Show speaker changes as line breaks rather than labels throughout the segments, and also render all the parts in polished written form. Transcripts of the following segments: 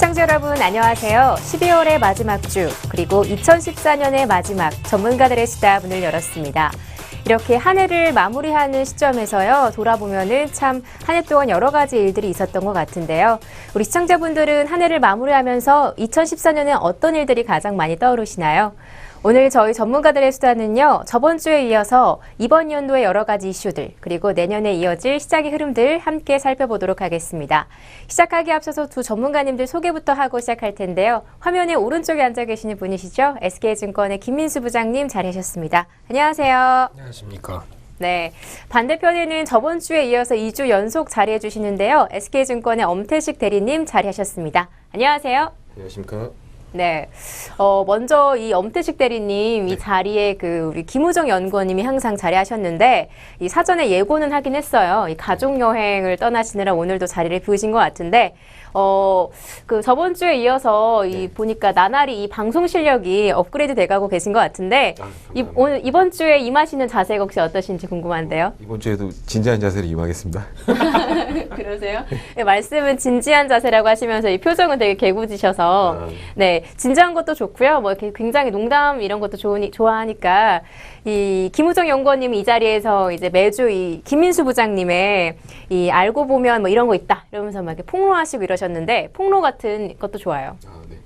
시청자 여러분 안녕하세요. 12월의 마지막 주 그리고 2014년의 마지막 전문가들의 수다 문을 열었습니다. 이렇게 한 해를 마무리하는 시점에서요. 돌아보면은 참 한 해 동안 여러 가지 일들이 있었던 것 같은데요. 우리 시청자분들은 한 해를 마무리하면서 2014년에 어떤 일들이 가장 많이 떠오르시나요? 오늘 저희 전문가들의 수다는요. 저번 주에 이어서 이번 연도의 여러 가지 이슈들 그리고 내년에 이어질 시장의 흐름들 함께 살펴보도록 하겠습니다. 시작하기에 앞서서 두 전문가님들 소개부터 하고 시작할 텐데요. 화면에 오른쪽에 앉아 계시는 분이시죠. SK증권의 김민수 부장님 자리하셨습니다. 안녕하세요.
안녕하십니까.
네, 반대편에는 저번 주에 이어서 2주 연속 자리해 주시는데요. SK증권의 엄태식 대리님 자리하셨습니다. 안녕하세요.
안녕하십니까.
네, 먼저 이 엄태식 대리님 이 자리에 우리 김우정 연구원님이 항상 자리하셨는데 이 사전에 예고는 하긴 했어요. 이 가족 여행을 떠나시느라 오늘도 자리를 비우신 것 같은데 저번 주에 이어서 보니까 나날이 이 방송 실력이 업그레이드 돼가고 계신 것 같은데 이번 주에 임하시는 자세가 혹시 어떠신지 궁금한데요.
이번 주에도 진지한 자세로 임하겠습니다.
그러세요? 네, 말씀은 진지한 자세라고 하시면서 이 표정은 되게 개구지셔서 네, 진지한 것도 좋고요. 뭐 이렇게 굉장히 농담 이런 것도 좋아하니까 이 김우정 연구원님이 이 자리에서 이제 매주 이 김민수 부장님의 이 알고 보면 뭐 이런 거 있다 이러면서 막 이렇게 폭로하시고 이러셨는데 폭로 같은 것도 좋아요.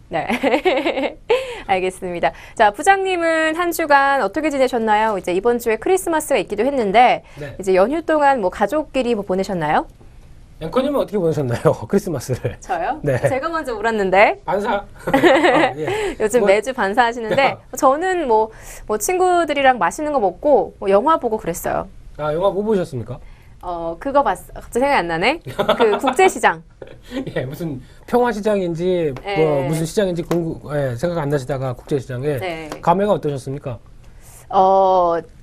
네. 네. 알겠습니다. 자, 부장님은 한 주간 어떻게 지내셨나요? 이제 이번 주에 크리스마스가 있기도 했는데
네.
이제 연휴 동안 뭐 가족끼리 뭐 보내셨나요?
앵커님은 어떻게 보내셨나요? 크리스마스를.
저요?
네.
제가 먼저 울었는데
반사. 예.
요즘 매주 반사하시는데 저는 뭐 친구들이랑 맛있는 거 먹고 뭐 영화 보고 그랬어요.
아, 영화 뭐 보셨습니까?
그거 봤어. 갑자기 생각이 안 나네. 그 국제시장.
예, 무슨 평화시장인지 뭐 무슨 시장인지 생각 안 나시다가 국제시장에
네.
감회가 어떠셨습니까?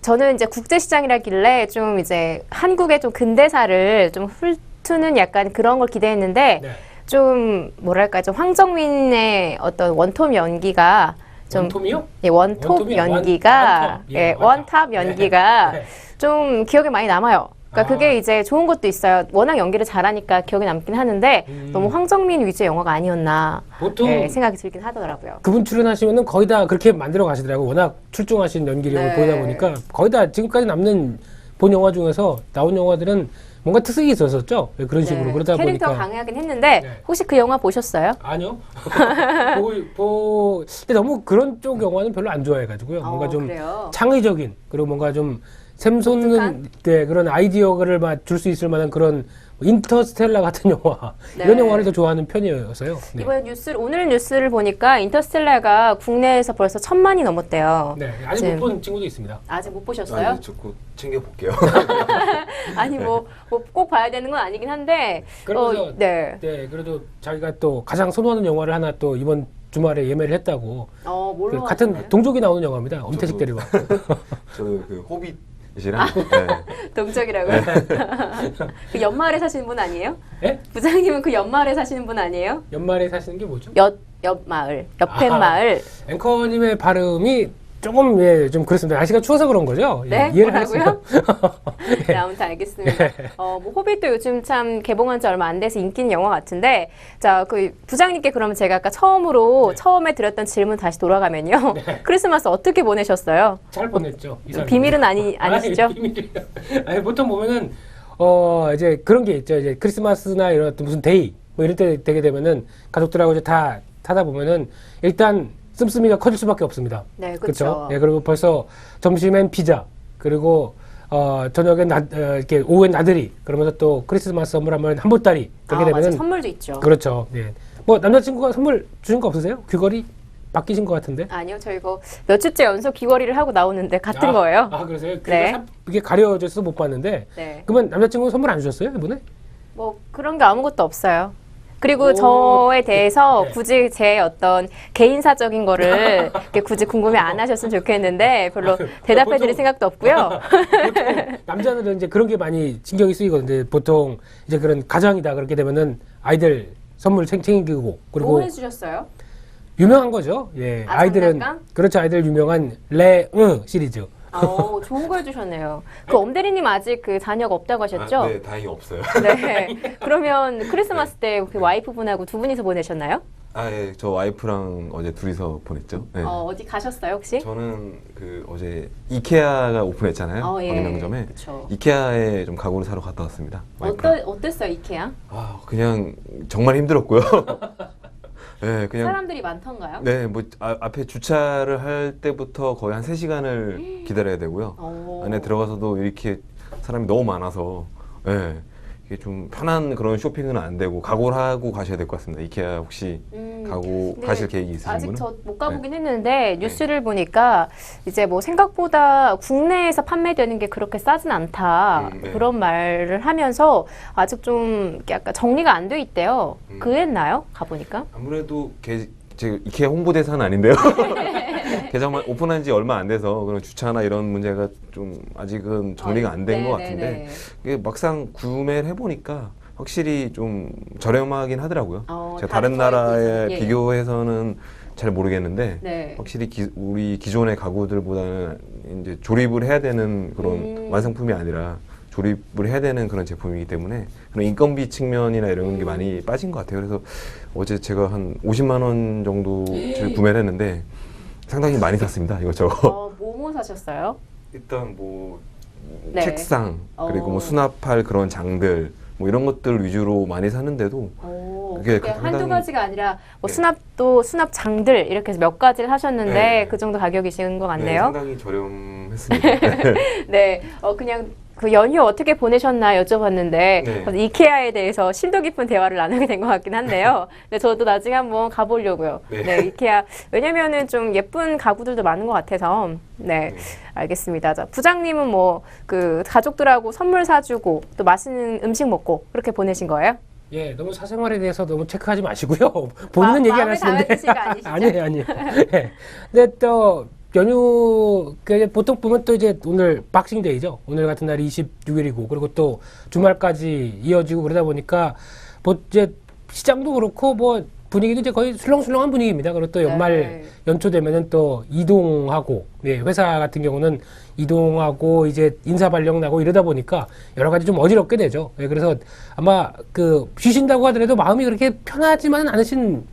저는 이제 국제시장이라길래 좀 이제 한국의 좀 근대사를 좀 훑는 약간 그런 걸 기대했는데
네.
좀 뭐랄까 좀 황정민의 어떤 원톱 연기가 좀
원톱이요?
예, 원톱 연기가 원탑 연기가
네.
좀 기억에 많이 남아요. 그러니까 그게 이제 좋은 것도 있어요. 워낙 연기를 잘하니까 기억에 남긴 하는데 너무 황정민 위주의 영화가 아니었나
보통
생각이 들긴 하더라고요.
그분 출연하시면은 거의 다 그렇게 만들어 가시더라고요. 워낙 출중하신 연기력을 보다 보니까 거의 다 지금까지 남는 본 영화 중에서 나온 영화들은 뭔가 특색이 있었었죠. 그런 식으로 그러다
캐릭터
보니까
강하긴 했는데 혹시 그 영화 보셨어요?
아니요. 근데 너무 그런 쪽 영화는 별로 안 좋아해가지고요. 뭔가 좀
그래요?
창의적인 그리고 뭔가 좀 샘솟는 그런 아이디어를 줄 수 있을 만한 그런 인터스텔라 같은 영화 이런 영화를 더 좋아하는 편이어서요. 네.
이번 오늘 뉴스를 보니까 인터스텔라가 국내에서 벌써 1,000만이 넘었대요.
네, 아직 못 본 친구도 있습니다.
아직 못 보셨어요?
저 꼭 챙겨볼게요.
아니 뭐 꼭 봐야 되는 건 아니긴 한데.
그러면서 그래도 자기가 또 가장 선호하는 영화를 하나 또 이번 주말에 예매를 했다고.
뭘로
같은
하셨나요?
동족이 나오는 영화입니다. 엄태식 대리와.
저도 그 호빗이랑
동족이라고요? 그 연말에 사시는 분 아니에요?
네?
부장님은 그 연말에 사시는 분 아니에요?
연말에 사시는 게 뭐죠?
옆마을, 옆엔 마을.
앵커님의 발음이 조금 좀 그렇습니다. 날씨가 추워서 그런 거죠?
네?
이해를
뭐라고요?
하겠습니다.
네, 아무튼 알겠습니다. 뭐 호빗도 요즘 참 개봉한 지 얼마 안 돼서 인기 있는 영화 같은데, 자, 그 부장님께 그러면 제가 아까 처음에 드렸던 질문 다시 돌아가면요. 크리스마스 어떻게 보내셨어요?
잘 보냈죠.
비밀은 아니시죠?
아니, 보통 보면은 이제 그런 게 있죠. 이제 크리스마스나 이런 어떤 무슨 데이 뭐 이럴 때 되게 되면은 가족들하고 이제 다 타다 보면은 일단 씀씀이가 커질 수밖에 없습니다.
네, 그렇죠.
예, 그리고 벌써 점심엔 피자, 그리고 저녁엔 이렇게 오후엔 나들이, 그러면서 또 크리스마스 선물하면 한보따리 그렇게 되면은
맞아, 선물도 있죠.
그렇죠. 예. 뭐 남자친구가 선물 주신 거 없으세요? 귀걸이 바뀌신 것 같은데?
아니요, 저 이거 몇 주째 연속 귀걸이를 하고 나오는데 같은 거예요.
그러세요?
네.
이게 가려져서 못 봤는데.
네.
그러면 남자친구 선물 안 주셨어요, 이번에?
뭐 그런 게 아무것도 없어요. 그리고 저에 대해서 굳이 제 어떤 개인사적인 거를 이렇게 굳이 궁금해 안 하셨으면 좋겠는데 별로 대답해 드릴 생각도 없고요.
보통 남자들은 이제 그런 게 많이 신경이 쓰이거든요. 보통 이제 그런 가장이다 그렇게 되면은 아이들 선물 챙기고 그리고
뭐 해주셨어요?
유명한 거죠. 예, 아이들은
장난감?
그렇죠. 아이들 유명한 레응 시리즈.
좋은 거 해주셨네요. 그 엄대리님 아직 그 자녀가 없다고 하셨죠?
아, 네, 다행히 없어요.
네. 그러면 크리스마스 때 그 와이프분하고 두 분이서 보내셨나요?
아, 예, 저 와이프랑 어제 둘이서 보냈죠. 네.
어디 가셨어요 혹시?
저는 그 어제 이케아가 오픈했잖아요.
예.
광명점에.
그쵸.
이케아에 좀 가구를 사러 갔다 왔습니다. 와이프랑.
어땠어요 이케아?
아, 그냥 정말 힘들었고요. 네, 그냥
사람들이 많던가요?
네, 뭐 앞에 주차를 할 때부터 거의 한 3시간을 기다려야 되고요. 안에 들어가서도 이렇게 사람이 너무 많아서 네, 이게 좀 편한 그런 쇼핑은 안 되고 각오를 하고 가셔야 될 것 같습니다. 이케아 혹시 가고
근데
가실 계획이 있으신
아직
분은?
저 못 가보긴 했는데 뉴스를 보니까 이제 뭐 생각보다 국내에서 판매되는 게 그렇게 싸진 않다
네.
그런 말을 하면서 아직 좀 약간 정리가 안 돼 있대요. 그랬나요? 가보니까?
아무래도 제가 이케아 홍보대사는 아닌데요. 개장만 오픈한 지 얼마 안 돼서 그런 주차나 이런 문제가 좀 아직은 정리가 안 된 것 같은데 이게 막상 구매를 해보니까 확실히 좀 저렴하긴 하더라고요. 제가 다른 나라에
예.
비교해서는 잘 모르겠는데
네.
확실히 우리 기존의 가구들보다는 이제 조립을 해야 되는 그런 완성품이 아니라 조립을 해야 되는 그런 제품이기 때문에 그런 인건비 측면이나 이런 게 많이 빠진 것 같아요. 그래서 어제 제가 한 50만 원 정도 구매를 했는데 상당히 많이 샀습니다. 이것저것.
뭐뭐 사셨어요?
일단 뭐
네.
책상 그리고 뭐 수납할 그런 장들 뭐 이런 것들 위주로 많이 샀는데도
그게
상당히-
한두 가지가 아니라 뭐
네.
수납 장들 이렇게 해서 몇 가지를 하셨는데
네.
그 정도 가격이신 것
네,
같네요.
상당히 저렴했습니다.
네, 그냥 그 연휴 어떻게 보내셨나 여쭤봤는데
네.
이케아에 대해서 심도 깊은 대화를 나누게 된 것 같긴 한데요. 근데 저도 나중에 한번 가보려고요.
네.
네, 이케아 왜냐면은 좀 예쁜 가구들도 많은 것 같아서 네, 알겠습니다. 자, 부장님은 뭐 그 가족들하고 선물 사주고 또 맛있는 음식 먹고 그렇게 보내신 거예요?
예, 너무 사생활에 대해서 너무 체크하지 마시고요. 본인은 얘기 안
마음에
하시는데.
담아주신 거 아니시죠?
아니에요, 아니에요. 예. 근데 또 연휴 보통 보면 또 이제 오늘 박싱데이죠. 오늘 같은 날이 26일이고 그리고 또 주말까지 이어지고 그러다 보니까 뭐 이제 시장도 그렇고 뭐 분위기도 이제 거의 술렁술렁한 분위기입니다. 그리고 또 연말
네.
연초 되면은 또 이동하고 예, 회사 같은 경우는 이동하고 이제 인사 발령 나고 이러다 보니까 여러 가지 좀 어지럽게 되죠. 예, 그래서 아마 그 쉬신다고 하더라도 마음이 그렇게 편하지만 않으신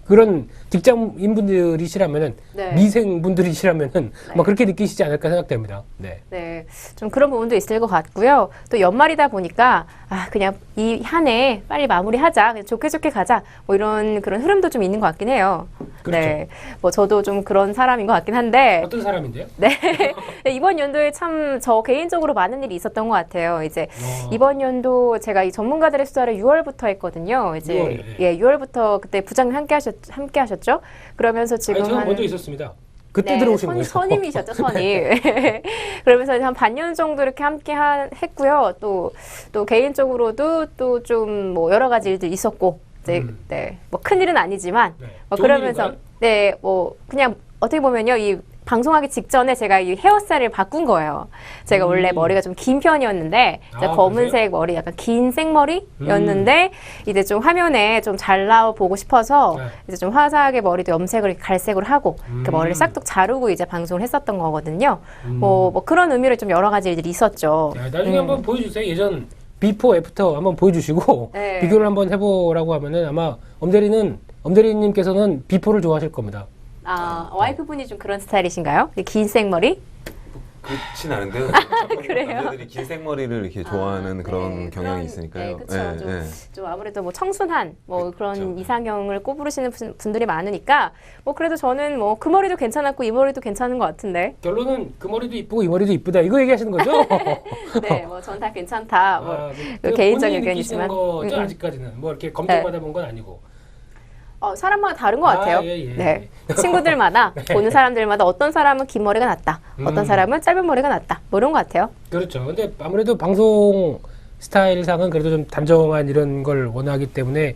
그런 직장인분들이시라면은
네.
미생분들이시라면은 뭐 그렇게 느끼시지 않을까 생각됩니다. 네.
네, 좀 그런 부분도 있을 것 같고요. 또 연말이다 보니까 그냥 이 한 해 빨리 마무리하자, 그냥 좋게 좋게 가자, 뭐 이런 그런 흐름도 좀 있는 것 같긴 해요.
그렇죠.
네, 뭐 저도 좀 그런 사람인 것 같긴 한데,
어떤 사람인데요?
네, 이번 연도에 참 저 개인적으로 많은 일이 있었던 것 같아요. 이제 이번 연도 제가 이 전문가들의 수다를 6월부터 했거든요. 이제
6월이요,
예, 6월부터 그때 부장님 함께 하셨죠? 그러면서 지금
아니, 저는
한
먼저 있었습니다. 그때
네,
들어오신 거예요.
선임이셨죠, 선임. 그러면서 한 반년 정도 이렇게 함께 했고요. 또 개인적으로도 또 좀 뭐 여러 가지 일들이 있었고, 이제 네, 뭐 큰일은 아니지만,
네.
뭐
좋은
그러면서
일인가요?
네, 뭐 그냥 어떻게 보면요, 이 방송하기 직전에 제가 이 헤어스타일을 바꾼 거예요. 제가 원래 머리가 좀 긴 편이었는데 이제
아,
검은색 머리, 약간 긴 생머리였는데 이제 좀 화면에 좀 잘 나와 보고 싶어서
네.
이제 좀 화사하게 머리도 염색을 갈색으로 하고 그 머리를 싹둑 자르고 이제 방송을 했었던 거거든요. 뭐 그런 의미로 좀 여러 가지 일들이 있었죠.
야, 나중에 한번 보여주세요. 예전 비포 애프터 한번 보여주시고
네.
비교를 한번 해보라고 하면은 아마 엄대리님께서는 비포를 좋아하실 겁니다.
와이프분이 좀 그런 스타일이신가요? 긴 생머리?
그렇진 않은데요.
그래요?
남자들이 긴 생머리를 이렇게 좋아하는 그런
네,
경향이 있으니까요.
네, 그렇죠.
네, 네.
좀 아무래도 뭐 청순한 뭐 그런
그렇죠.
이상형을 꼽으시는 분들이 많으니까 뭐 그래도 저는 뭐 그 머리도 괜찮았고 이 머리도 괜찮은 것 같은데.
결론은 그 머리도 이쁘고 이 머리도 이쁘다 이거 얘기하시는 거죠?
네, 뭐 전 다 괜찮다. 뭐
아,
개인적인
본인이
의견이지만.
느끼시는 거죠 아직까지는 뭐 이렇게 검증 받아본 건 아니고.
사람마다 다른 것 같아요.
예, 예.
네. 친구들마다 보는 사람들마다 어떤 사람은 긴 머리가 낫다. 어떤 사람은 짧은 머리가 낫다. 뭐 이런 것 같아요.
그렇죠. 근데 아무래도 방송 스타일상은 그래도 좀 단정한 이런 걸 원하기 때문에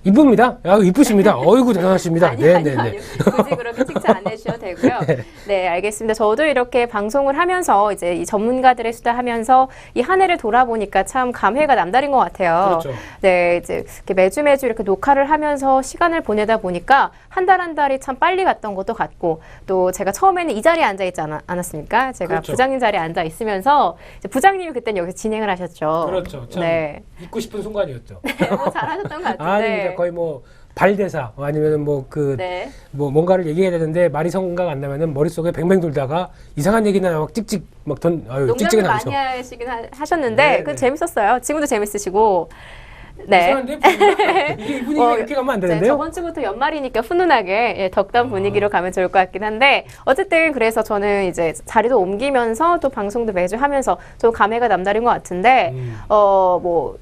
이쁩니다. 야, 이쁘십니다. 어이구, 대단하십니다.
아니요. 굳이 그렇게 칭찬 안 해주셔도 되고요. 네, 알겠습니다. 저도 이렇게 방송을 하면서 이제 이 전문가들의 수다 하면서 이 한 해를 돌아보니까 참 감회가 남다른 것 같아요.
그렇죠.
네, 이제 이렇게 매주 이렇게 녹화를 하면서 시간을 보내다 보니까 한 달 한 달이 참 빨리 갔던 것도 같고 또 제가 처음에는 이 자리에 앉아 있지 않았습니까? 제가
그렇죠.
부장님 자리에 앉아 있으면서 이제 부장님이 그때는 여기서 진행을 하셨죠.
그렇죠. 참
네.
잊고 싶은 순간이었죠.
네, 뭐 잘하셨던 것 같은데.
아닙니다. 거의 뭐 발대사 아니면은 뭐
네.
뭐 뭔가를 얘기해야 되는데 말이 생각 안 나면은 머릿속에 뱅뱅 돌다가 이상한 얘기 나면 막 찍찍 막 찍찍이
농담을
나죠.
많이 하시긴 하셨는데
네,
그
네.
재밌었어요. 지금도 재밌으시고. 네.
이상한데 분위기가? 이게 분위기가 이렇게 가면 안
네,
되는데요.
저번 주부터 연말이니까 훈훈하게 예, 덕담 분위기로 가면 좋을 것 같긴 한데 어쨌든 그래서 저는 이제 자리도 옮기면서 또 방송도 매주 하면서 좀 감회가 남다른 것 같은데 뭐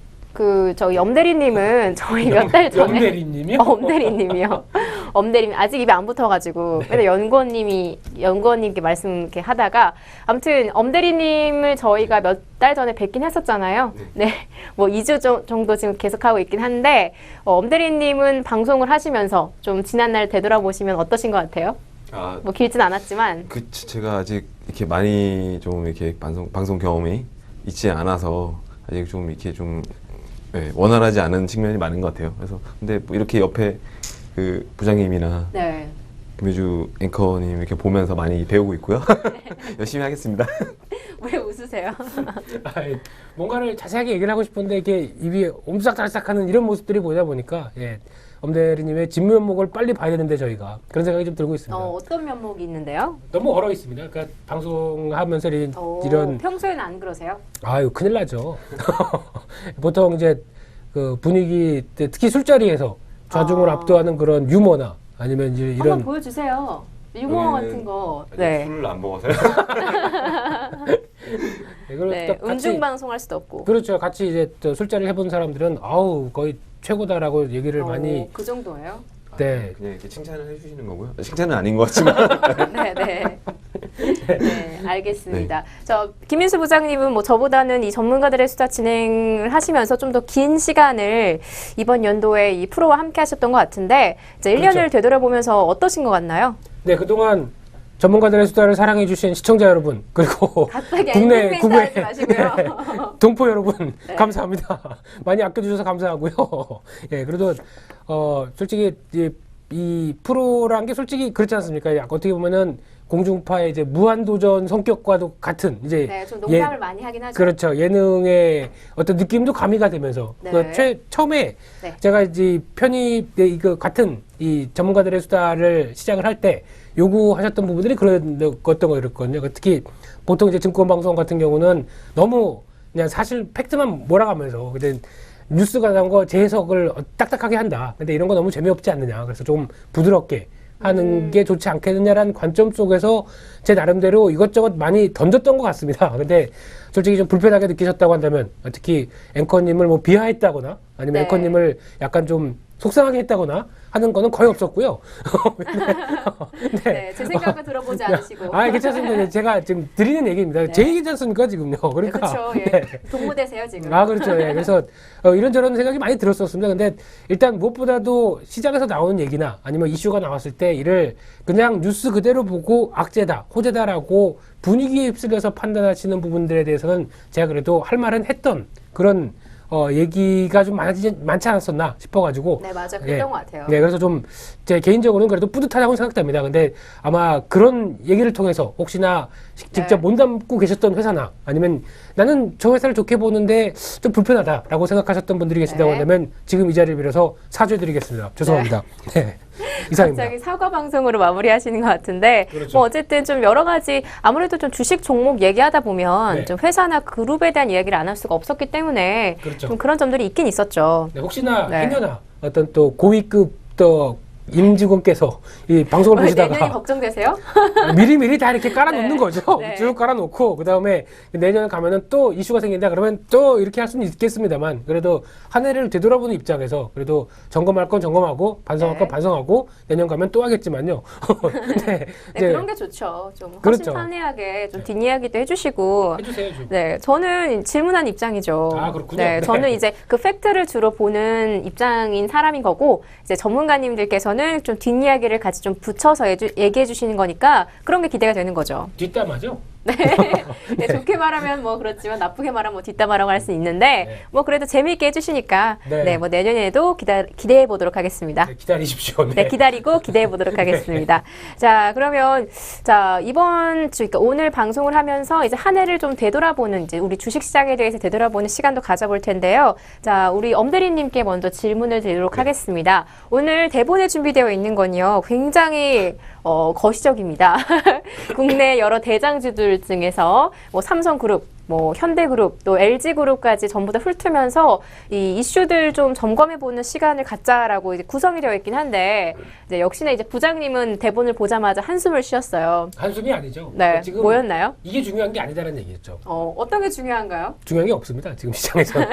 저희 염대리님은 저희 몇 달 전에
염대리님이요?
엄대리님이요. 엄대리님 아직 입에 안 붙어가지고 근데 연구원님께 말씀 이렇게 하다가 아무튼 엄대리님을 저희가 몇 달 전에 뵙긴 했었잖아요. 네, 뭐 2주 정도 지금 계속하고 있긴 한데 엄대리님은 방송을 하시면서 좀 지난 날 되돌아보시면 어떠신 것 같아요?
아,
뭐 길진 않았지만
제가 아직 이렇게 많이 좀 이렇게 방송 경험이 있지 않아서 아직 좀 이렇게 좀 네, 원활하지 않은 측면이 많은 것 같아요. 그래서 근데 뭐 이렇게 옆에 그 부장님이나
네.
김효주 앵커님 이렇게 보면서 많이 배우고 있고요. 열심히 하겠습니다.
왜 웃으세요?
아이, 뭔가를 자세하게 얘기를 하고 싶은데 이게 입이 옴싹달싹하는 이런 모습들이 보이다 보니까 예, 엄대리님의 진면목을 빨리 봐야 되는데 저희가 그런 생각이 좀 들고 있습니다.
어떤 면목이 있는데요?
너무 얼어 있습니다. 그러니까 방송하면서 이런
평소에는 안 그러세요?
아유 큰일 나죠. 보통 이제 그 분위기 특히 술자리에서 좌중을 압도하는 그런 유머나 아니면 이제
한번
이런
보여주세요. 유머 같은 거. 네.
술을 안 먹어서요.
이걸
네.
또 같이
음중 방송할 수도 없고.
그렇죠. 같이 이제 또 술자리를 해본 사람들은 아우 거의 최고다라고 얘기를 많이
그 정도예요?
네.
그냥 이렇게 칭찬을 해주시는 거고요. 칭찬은 아닌 것 같지만.
네. 네, 알겠습니다. 김민수 부장님은 뭐 저보다는 이 전문가들의 수다 진행을 하시면서 좀 더 긴 시간을 이번 연도에 이 프로와 함께 하셨던 것 같은데 이제 1년을
그렇죠.
되돌아보면서 어떠신 것 같나요?
네, 그동안 전문가들의 수다를 사랑해주신 시청자 여러분, 그리고
갑자기
국내,
엔딩
국외
멘트 하지 마시고요.
동포 여러분,
네.
감사합니다. 많이 아껴주셔서 감사하고요. 예, 그래도, 솔직히, 이 프로란 게 솔직히 그렇지 않습니까? 어떻게 보면은 공중파의 이제 무한도전 성격과도 같은, 이제.
네, 좀 농담을 많이 하긴 하죠.
그렇죠. 예능의 어떤 느낌도 가미가 되면서
네.
처음에
네.
제가 이제 이거 같은 이 전문가들의 수다를 시작을 할 때 요구하셨던 부분들이 그런 거였거든요. 특히 보통 이제 증권방송 같은 경우는 너무 그냥 사실 팩트만 몰아가면서 근데 뉴스가 나온 거 재해석을 딱딱하게 한다. 근데 이런 거 너무 재미없지 않느냐. 그래서 좀 부드럽게 하는 게 좋지 않겠느냐라는 관점 속에서 제 나름대로 이것저것 많이 던졌던 것 같습니다. 근데 솔직히 좀 불편하게 느끼셨다고 한다면 특히 앵커님을 뭐 비하했다거나 아니면
네.
앵커님을 약간 좀 속상하게 했다거나 하는 거는 거의 없었고요.
네, 제 생각을 들어보지 않으시고.
아, 괜찮습니다. 제가 지금 드리는 얘기입니다.
네.
제 얘기지 않습니까, 지금요. 그러니까.
그렇죠. 예.
네.
동무되세요 지금.
아, 그렇죠. 예. 그래서 이런저런 생각이 많이 들었었습니다. 근데 일단 무엇보다도 시장에서 나오는 얘기나 아니면 이슈가 나왔을 때 이를 그냥 뉴스 그대로 보고 악재다, 호재다라고 분위기에 휩쓸려서 판단하시는 부분들에 대해서는 제가 그래도 할 말은 했던 그런 얘기가 좀 많지 않았었나 싶어가지고.
네, 맞아. 그랬던
예.
것 같아요.
네, 그래서 좀 제 개인적으로는 그래도 뿌듯하다고 생각됩니다. 근데 아마 그런 얘기를 통해서 혹시나 직접
네.
못 담고 계셨던 회사나 아니면 나는 저 회사를 좋게 보는데 좀 불편하다라고 생각하셨던 분들이 계신다고
네.
한다면 지금 이 자리를 빌어서 사죄드리겠습니다. 죄송합니다. 네. 이상입니다.
갑자기 사과 방송으로 마무리하시는 것 같은데
그렇죠.
뭐 어쨌든 좀 여러 가지 아무래도 좀 주식 종목 얘기하다 보면
네.
좀 회사나 그룹에 대한 이야기를 안 할 수가 없었기 때문에
그렇죠.
좀 그런 점들이 있긴 있었죠.
네, 혹시나
네.
행여나 어떤 또 고위급 또 임직원께서 이 방송을
내년이
보시다가
걱정되세요?
미리미리 다 이렇게 깔아놓는
네.
거죠.
네.
쭉 깔아놓고 그다음에 내년 가면은 또 이슈가 생긴다 그러면 또 이렇게 할 수는 있겠습니다만 그래도 한 해를 되돌아보는 입장에서 그래도 점검할 건 점검하고 반성할 건
네.
반성하고 내년 가면 또 하겠지만요. 네,
네,
이제
그런 게 좋죠. 좀 훨씬
그렇죠.
편리하게 좀 뒷이야기도 해주시고.
해주세요 좀.
네, 저는 질문한 입장이죠.
아, 그렇군요.
네,
네.
저는 이제 그 팩트를 주로 보는 입장인 사람인 거고, 이제 전문가님들께서는 좀 뒷이야기를 같이 좀 붙여서 얘기해 주시는 거니까 그런 게 기대가 되는 거죠.
뒷담화죠.
네, 좋게 말하면 뭐 그렇지만 나쁘게 말하면 뭐 뒷담화라고 할 수 있는데,
네.
뭐 그래도 재미있게 해주시니까,
네.
네, 뭐 내년에도 기대해 보도록 하겠습니다.
네, 기다리십시오.
네, 기다리고 기대해 보도록 하겠습니다. 자, 그러면 자, 이번 주 그러니까 오늘 방송을 하면서 이제 한 해를 좀 되돌아보는 이제 우리 주식 시장에 대해서 되돌아보는 시간도 가져볼 텐데요. 자, 우리 엄대리 님께 먼저 질문을 드리도록 하겠습니다. 오늘 대본에 준비되어 있는 건요. 굉장히 거시적입니다. 국내 여러 대장주들 중에서 뭐 삼성그룹, 뭐 현대그룹, 또 LG그룹까지 전부 다 훑으면서 이 이슈들 좀 점검해보는 시간을 갖자라고 이제 구성이 되어 있긴 한데 이제 역시나 이제 부장님은 대본을 보자마자 한숨을 쉬었어요.
한숨이 아니죠.
네,
지금
뭐였나요?
이게 중요한 게 아니다는 얘기였죠.
어떤 게 중요한가요?
중요한 게 없습니다. 지금 시장에서는.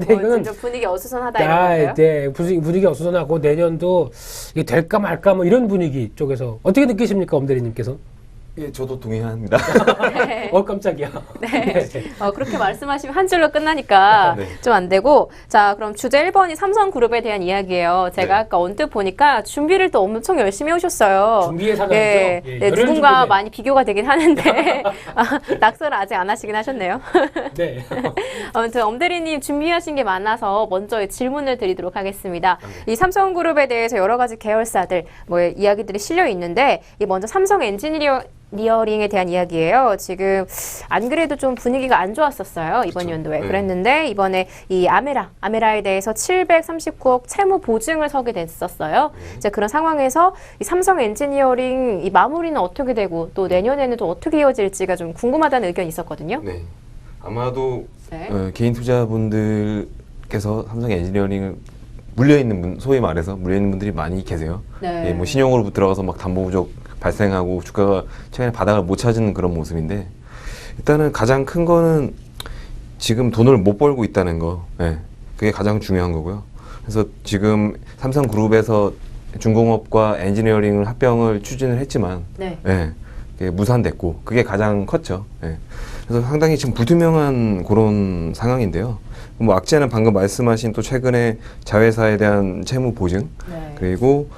네,
좀 분위기 어수선하다 이런
아,
건데요.
네, 분위기 어수선하고 내년도 이게 될까 말까 뭐 이런 분위기 쪽에서 어떻게 느끼십니까, 엄대리님께서?
예, 저도 동의합니다.
네.
깜짝이야. 네.
그렇게 말씀하시면 한 줄로 끝나니까
네.
좀 안 되고 자 그럼 주제 1번이 삼성그룹에 대한 이야기예요. 제가
네.
아까 언뜻 보니까 준비를 또 엄청 열심히 해오셨어요.
준비의 사나이죠.
네,
예,
네,
열혈
누군가
준비네.
많이 비교가 되긴 하는데 낙서를 아직 안 하시긴 하셨네요.
네.
아무튼 엄대리님 준비하신 게 많아서 먼저 질문을 드리도록 하겠습니다. 이 삼성그룹에 대해서 여러 가지 계열사들 뭐 이야기들이 실려 있는데 이 먼저 삼성 엔지니어링에 대한 이야기예요. 지금 안 그래도 좀 분위기가 안 좋았었어요. 이번
그쵸.
연도에.
네.
그랬는데 이번에 이 아메라에 대해서 739억 채무 보증을 서게 됐었어요. 이제 그런 상황에서 이 삼성 엔지니어링 이 마무리는 어떻게 되고 또 내년에는 또 어떻게 이어질지가 좀 궁금하다는 의견이 있었거든요.
네. 아마도
네.
개인 투자분들께서 삼성 엔지니어링을 물려있는 분, 소위 말해서 물려있는 분들이 많이 계세요.
네.
예, 뭐 신용으로 들어가서 막 담보 부족 발생하고 주가가 최근에 바닥을 못 찾은 그런 모습인데 일단은 가장 큰 거는 지금 돈을 못 벌고 있다는 거, 예, 그게 가장 중요한 거고요. 그래서 지금 삼성그룹에서 중공업과 엔지니어링을 합병을 추진을 했지만,
네.
예, 그게 무산됐고 그게 가장 컸죠. 예. 그래서 상당히 지금 불투명한 그런 상황인데요. 뭐 악재는 방금 말씀하신 또 최근에 자회사에 대한 채무 보증,
네.
그리고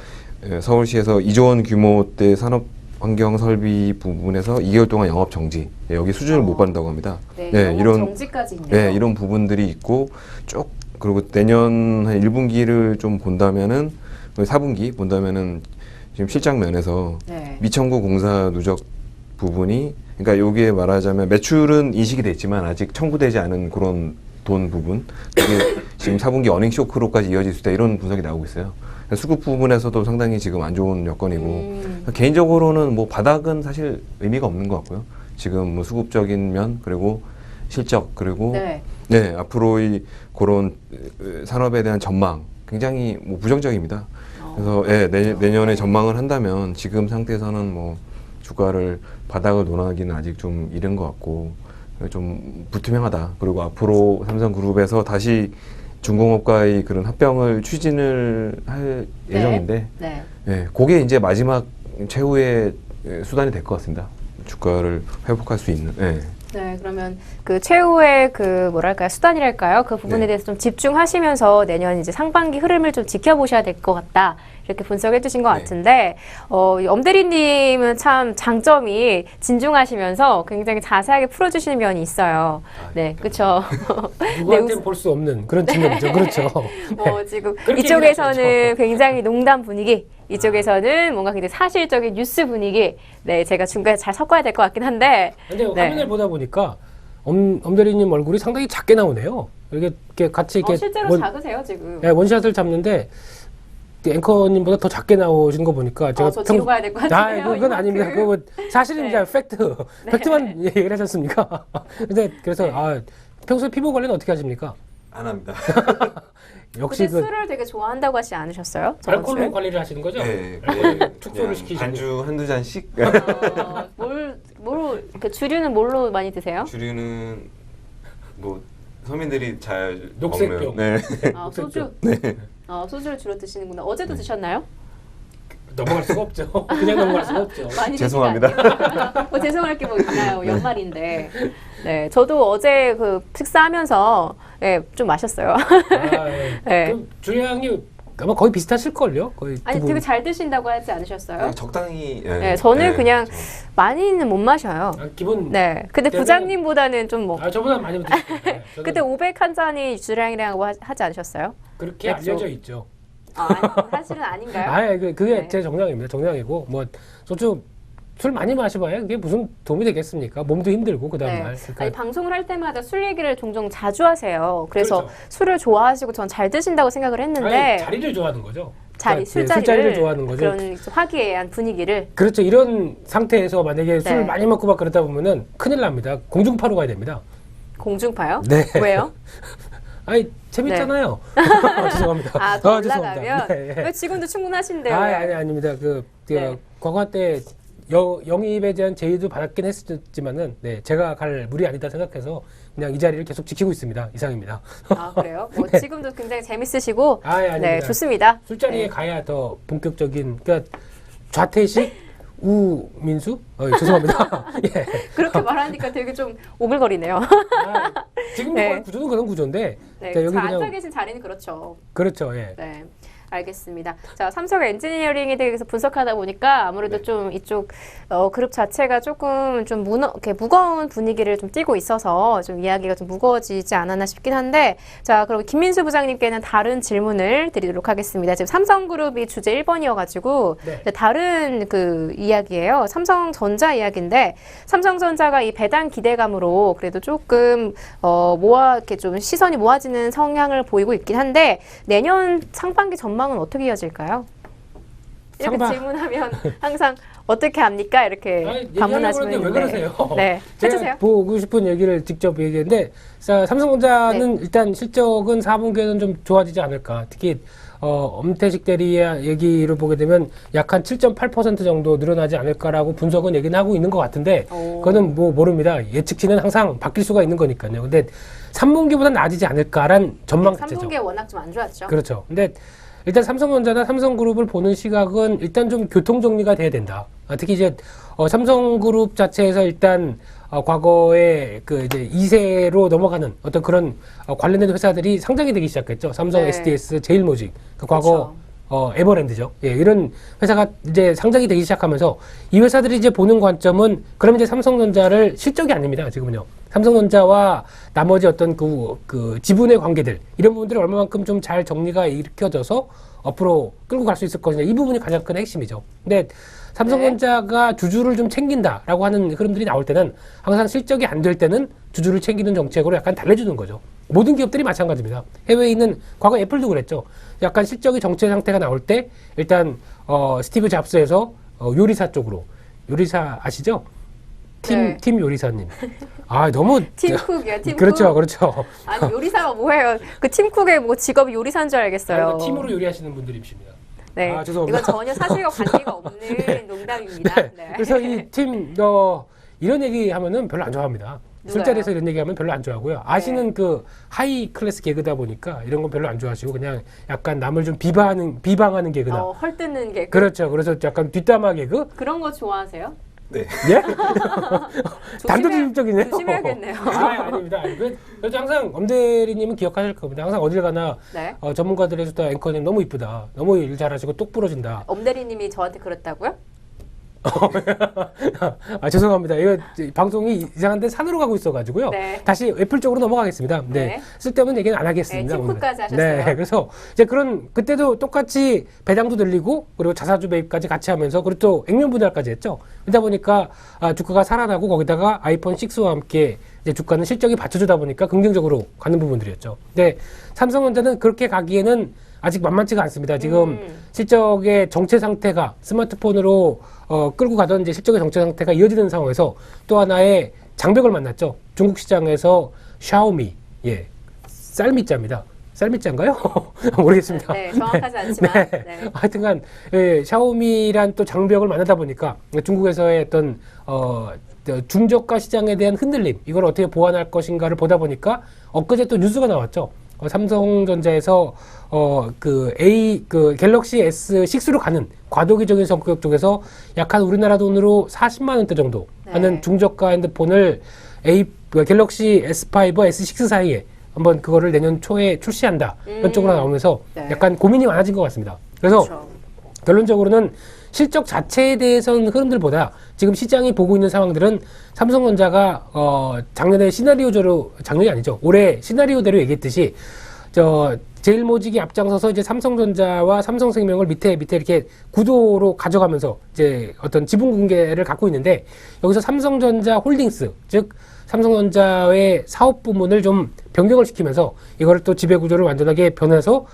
서울시에서 2조 원 규모대 산업 환경 설비 부분에서 2개월 동안 영업 정지, 예, 여기 수준을 못 받는다고 합니다.
네,
예,
영업
이런
정지까지 있네요.
네, 이런 부분들이 있고 쭉 그리고 내년 한 1분기를 좀 본다면은 4분기 본다면은 지금 실적 면에서
네.
미청구 공사 누적 부분이 그러니까 여기에 말하자면 매출은 인식이 됐지만 아직 청구되지 않은 그런 돈 부분 그게 지금 4분기 어닝 쇼크로까지 이어질 수 있다 이런 분석이 나오고 있어요. 수급 부분에서도 상당히 지금 안 좋은 여건이고 개인적으로는 뭐 바닥은 사실 의미가 없는 것 같고요. 지금 뭐 수급적인 면 그리고 실적 그리고
네.
네, 앞으로 이 그런 산업에 대한 전망 굉장히 뭐 부정적입니다. 그래서 예, 내년에 전망을 한다면 지금 상태에서는 뭐 주가를 바닥을 논하기는 아직 좀 이른 것 같고 좀 불투명하다. 그리고 앞으로 삼성그룹에서 다시 중공업과의 그런 합병을 추진을 할 예정인데,
네.
예, 그게 이제 마지막 최후의 수단이 될 것 같습니다. 주가를 회복할 수 있는. 예.
네, 그러면 그 최후의 그 뭐랄까요 수단이랄까요 그 부분에
네.
대해서 좀 집중하시면서 내년 이제 상반기 흐름을 좀 지켜보셔야 될 것 같다 이렇게 분석해 주신 것
네.
같은데 이 엄대리님은 참 장점이 진중하시면서 굉장히 자세하게 풀어주시는 면이 있어요. 네, 그렇죠.
누구한테는 볼 수 없는 그런 측면이죠. 그렇죠.
지금
그렇게
이쪽에서는
얘기하죠.
굉장히 농담 분위기. 이쪽에서는 뭔가 굉장히 사실적인 뉴스 분위기. 네, 제가 중간에 잘 섞어야 될 것 같긴 한데.
근데
네.
화면을 보다 보니까 엄대리님 얼굴이 상당히 작게 나오네요. 이렇게 같이 이렇게
실제로 작으세요 지금.
네, 원샷을 잡는데 앵커님보다 더 작게 나오신 거 보니까 제가
저 뒤로 가야 될 것 같은데요.
그건
이만큼.
아닙니다. 그거 뭐 사실입니다.
네.
팩트만 얘기를 하셨습니까? 근데 그래서 평소에 피부 관리는 어떻게 하십니까?
안 합니다.
역시
근데 술을 되게 좋아한다고 하시지 않으셨어요? 저번
알코올로
주에?
관리를 하시는 거죠?
네,
축소를
그냥
시키시고.
반주 한두 잔씩.
그 주류는 뭘로 많이 드세요?
주류는 뭐 서민들이 잘
녹색병.
먹는. 네.
아, 소주? 소주를 주로 드시는구나. 어제도 드셨나요?
넘어갈 수가 없죠. 그냥 넘어갈 수가 없죠.
많이
죄송합니다.
드시면 뭐 죄송할 게 뭐 있나요? 연말인데. 네, 저도 어제 그 식사하면서 좀 마셨어요.
예.
네.
그럼 주량이 아마 거의 비슷하실걸요? 거의 두
아니
분.
되게 잘 드신다고 하지 않으셨어요?
그냥 적당히.
네, 저는 그냥 많이는 못 마셔요.
기본.
네, 근데
때문에-
부장님보다는 좀 뭐.
저보다 많이 드시죠.
그때 500 한 잔이 주량이라고 하지 않으셨어요?
그렇게
맥주.
알려져 있죠.
사실은 아닌가요?
그게
네.
제 정량입니다. 정량이고 뭐 소주 술 많이 마셔봐야 그게 무슨 도움이 되겠습니까? 몸도 힘들고 그 다음 날. 그러니까
아니, 방송을 할 때마다 술 얘기를 종종 자주 하세요. 그래서
그렇죠.
술을 좋아하시고 전 잘 드신다고 생각을 했는데
아니, 자리를 좋아하는 거죠. 그러니까,
술자리를
좋아하는 거죠.
그런 화기애애한 분위기를
그렇죠. 이런 상태에서 만약에 술
네.
많이 먹고 막 그러다 보면은 큰일 납니다. 공중파로 가야 됩니다.
공중파요?
네.
왜요?
아니 재밌잖아요. 죄송합니다.
더
죄송합니다.
올라가면
네.
왜 지금도 충분하신데요?
아닙니다.
네.
과거 때 영입에 대한 제의도 받았긴 했지만은 제가 갈 물이 아니다 생각해서 그냥 이 자리를 계속 지키고 있습니다. 이상입니다.
아 그래요? 뭐 지금도 굉장히 재밌으시고
아닙니다.
네 좋습니다.
술자리에
네.
가야 더 본격적인 그러니까 좌태식 우민수? 죄송합니다. 예.
그렇게 말하니까 되게 좀 오글거리네요.
지금
네.
구조는 그런 구조인데
네,
자, 여기
앉아
그냥
계신 자리는 그렇죠.
그렇죠. 예.
네. 알겠습니다. 자, 삼성 엔지니어링에 대해서 분석하다 보니까 아무래도
네.
좀 이쪽 그룹 자체가 조금 좀 이렇게 무거운 분위기를 좀 띠고 있어서 좀 이야기가 좀 무거워지지 않았나 싶긴 한데, 자, 그럼 김민수 부장님께는 다른 질문을 드리도록 하겠습니다. 지금 삼성그룹이 주제 1번이어가지고
네.
다른 그 이야기예요. 삼성전자 이야기인데, 삼성전자가 이 배당 기대감으로 그래도 조금 이렇게 좀 시선이 모아지는 성향을 보이고 있긴 한데, 내년 상반기 전망은 어떻게 이어질까요? 이렇게 질문하면 항상 어떻게 합니까? 이렇게 반문하시면
왜 그러세요?
네,
제가
해주세요.
보고 싶은 얘기를 직접 얘기했는데 자, 삼성전자는
네.
일단 실적은 4분기에는 좀 좋아지지 않을까. 특히 엄태식 대리의 얘기를 보게 되면 약 한 7.8% 정도 늘어나지 않을까라고 분석은 얘기는 하고 있는 것 같은데 그거는 뭐 모릅니다. 예측치는 항상 바뀔 수가 있는 거니까요. 근데 3분기보다 나아지지 않을까란 전망 자체죠.
3분기에 워낙 좀 안 좋았죠.
그렇죠. 근데 일단 삼성전자나 삼성그룹을 보는 시각은 일단 좀 교통정리가 돼야 된다. 특히 이제 삼성그룹 자체에서 일단 과거에 그 이제 2세로 넘어가는 어떤 그런 관련된 회사들이 상장이 되기 시작했죠. 삼성,
네.
SDS, 제일모직, 그 과거
그렇죠.
에버랜드죠. 예, 이런 회사가 이제 상장이 되기 시작하면서 이 회사들이 이제 보는 관점은 그럼 이제 삼성전자를 실적이 아닙니다. 지금은요. 삼성전자와 나머지 어떤 그 지분의 관계들 이런 부분들이 얼마만큼 좀 잘 정리가 일으켜져서 앞으로 끌고 갈 수 있을 것이냐 이 부분이 가장 큰 핵심이죠. 근데 삼성전자가 주주를 좀 챙긴다라고 하는 흐름들이 나올 때는 항상 실적이 안 될 때는 주주를 챙기는 정책으로 약간 달래주는 거죠. 모든 기업들이 마찬가지입니다. 해외에 있는 과거 애플도 그랬죠. 약간 실적이 정체 상태가 나올 때 일단 스티브 잡스에서 요리사 쪽으로 요리사 아시죠? 팀 요리사님. 너무
팀쿡이요, 팀쿡.
그렇죠, 그렇죠.
아니 요리사가 뭐예요? 그 팀쿡의 뭐 직업이 요리사인 줄 알겠어요.
팀으로 요리하시는 분들이십니다.
네,
죄송합니다.
이건 전혀 사실과 관계가 없는 농담입니다. 네.
그래서 이 팀 이런 얘기 하면은 별로 안 좋아합니다.
누가요?
술자리에서 이런 얘기하면 별로 안 좋아하고요. 아시는 그 하이 클래스 개그다 보니까 이런 건 별로 안 좋아하시고 그냥 약간 남을 좀 비방하는 개그다.
헐뜯는 게
그렇죠. 그래서 약간 뒷담화 개그.
그런 거 좋아하세요?
네.
예? 단도직입적이네요.
조심해야겠네요.
아닙니다. 그래서 항상 엄대리님은 기억하실 겁니다. 항상 어딜 가나
네.
전문가들에서 다 앵커님 너무 이쁘다. 너무 일 잘하시고 똑 부러진다.
엄대리님이 저한테 그랬다고요?
죄송합니다. 이거 방송이 이상한데 산으로 가고 있어가지고요.
네.
다시 애플 쪽으로 넘어가겠습니다. 네.
네.
쓸데없는 얘기는 안 하겠습니다.
네,
오늘.
팀쿡까지 하셨어요.
네. 그래서 이제 그때도 똑같이 배당도 늘리고 그리고 자사주 매입까지 같이 하면서 그리고 또 액면 분할까지 했죠. 그러다 보니까 주가가 살아나고 거기다가 아이폰 6와 함께 이제 주가는 실적이 받쳐주다 보니까 긍정적으로 가는 부분들이었죠. 근데 삼성전자는 그렇게 가기에는 아직 만만치가 않습니다. 지금 실적의 정체 상태가 스마트폰으로 끌고 가던 이제 실적의 정체 상태가 이어지는 상황에서 또 하나의 장벽을 만났죠. 중국 시장에서 샤오미, 쌀미자입니다. 쌀미자인가요? 모르겠습니다.
네, 정확하지 않지만.
네.
네.
하여튼간 예, 샤오미란 또 장벽을 만나다 보니까 중국에서의 어떤 중저가 시장에 대한 흔들림 이걸 어떻게 보완할 것인가를 보다 보니까 엊그제 또 뉴스가 나왔죠. 삼성전자에서 그 갤럭시 S6로 가는 과도기적인 성격 쪽에서 약 한 우리나라 돈으로 40만 원대 정도 하는
네.
중저가 핸드폰을 갤럭시 S5, S6 사이에 한번 그거를 내년 초에 출시한다. 이런 쪽으로 나오면서
네.
약간 고민이 많아진 것 같습니다. 그래서
그렇죠.
결론적으로는 실적 자체에 대해서는 흐름들보다 지금 시장이 보고 있는 상황들은 삼성전자가 작년에 시나리오대로 작년이 아니죠. 올해 시나리오대로 얘기했듯이 제일모직이 앞장서서 이제 삼성전자와 삼성생명을 밑에 이렇게 구도로 가져가면서 이제 어떤 지분 공개를 갖고 있는데 여기서 삼성전자 홀딩스 즉 삼성전자의 사업 부문을 좀 변경을 시키면서 이거를 또 지배 구조를 완전하게 변해서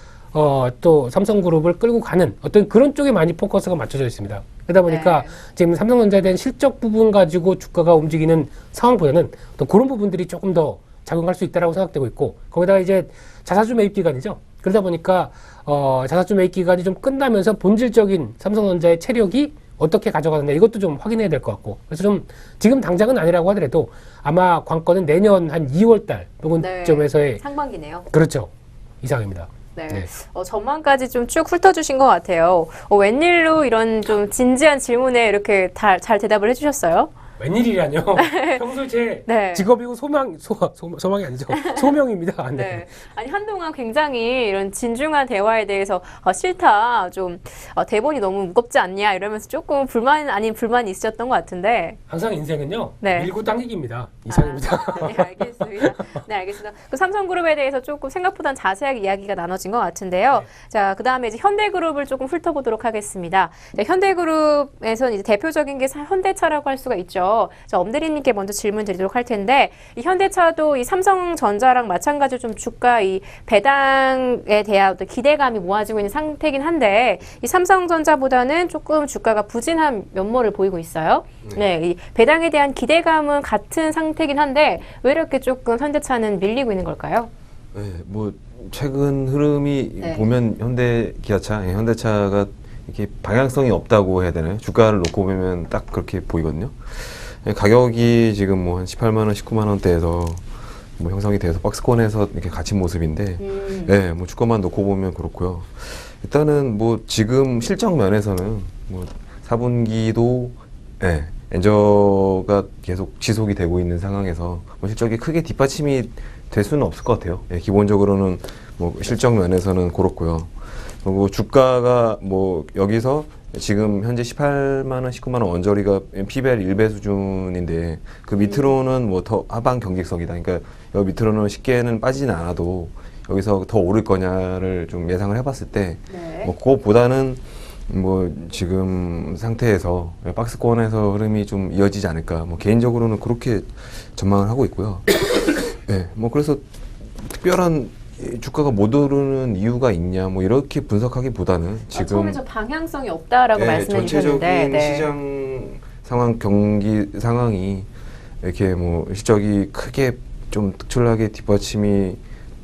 또 삼성그룹을 끌고 가는 어떤 그런 쪽에 많이 포커스가 맞춰져 있습니다. 그러다 보니까
네.
지금 삼성전자에 대한 실적 부분 가지고 주가가 움직이는 상황보다는 또 그런 부분들이 조금 더 작용할 수 있다라고 생각되고 있고 거기다가 이제 자사주 매입 기간이죠. 그러다 보니까 자사주 매입 기간이 좀 끝나면서 본질적인 삼성전자의 체력이 어떻게 가져가느냐 이것도 좀 확인해야 될 것 같고 그래서 좀 지금 당장은 아니라고 하더라도 아마 관건은 내년 한 2월달 부분점에서의
상반기네요.
그렇죠 이상입니다.
네.
네.
전망까지 좀 쭉 훑어주신 것 같아요. 웬일로 이런 좀 진지한 질문에 이렇게 잘 대답을 해주셨어요?
웬일이라뇨? 평소 제
네.
직업이고 소망이 아니죠. 소명입니다. 네.
네. 아니, 한동안 굉장히 이런 진중한 대화에 대해서 싫다. 좀 대본이 너무 무겁지 않냐 이러면서 조금 불만이 있으셨던 것 같은데.
항상 인생은요.
네.
밀고 당기기입니다. 이상입니다.
네, 알겠습니다. 네, 알겠습니다. 그 삼성그룹에 대해서 조금 생각보단 자세하게 이야기가 나눠진 것 같은데요.
네.
자, 그 다음에 이제 현대그룹을 조금 훑어보도록 하겠습니다. 네, 현대그룹에서는 이제 대표적인 게 현대차라고 할 수가 있죠. 자, 엄대리님께 먼저 질문 드리도록 할 텐데, 이 현대차도 이 삼성전자랑 마찬가지로 좀 주가 이 배당에 대한 어떤 기대감이 모아지고 있는 상태긴 한데, 이 삼성전자보다는 조금 주가가 부진한 면모를 보이고 있어요. 네, 이 배당에 대한 기대감은 같은 상태긴 한데, 왜 이렇게 조금 현대차는 밀리고 있는 걸까요?
네, 뭐 최근 흐름이
네.
보면 현대차가 이렇게 방향성이 없다고 해야 되나요? 주가를 놓고 보면 딱 그렇게 보이거든요. 가격이 지금 뭐 한 18만 원, 19만 원대에서 뭐 형성이 돼서 박스권에서 이렇게 갇힌 모습인데, 네, 뭐 주가만 놓고 보면 그렇고요. 일단은 뭐 지금 실적 면에서는 뭐 4분기도 엔저가 계속 지속이 되고 있는 상황에서 뭐 실적이 크게 뒷받침이 될 수는 없을 것 같아요. 기본적으로는 뭐 실적 면에서는 그렇고요. 그리고 주가가 뭐 여기서 지금 현재 18만 원, 19만 원 언저리가 PBR 1배 수준인데 그 밑으로는 뭐 더 하방 경직성이다. 그러니까 여기 밑으로는 쉽게는 빠지진 않아도 여기서 더 오를 거냐를 좀 예상을 해봤을 때 뭐 그거보다는 뭐 지금 상태에서 박스권에서 흐름이 좀 이어지지 않을까. 뭐 개인적으로는 그렇게 전망을 하고 있고요. 네, 뭐 그래서 특별한 주가가 못 오르는 이유가 있냐 뭐 이렇게 분석하기보다는 지금
처음에 저 방향성이 없다라고 말씀해
전체적인
주셨는데
시장 상황 경기 상황이 이렇게 뭐 실적이 크게 좀 특출나게 뒷받침이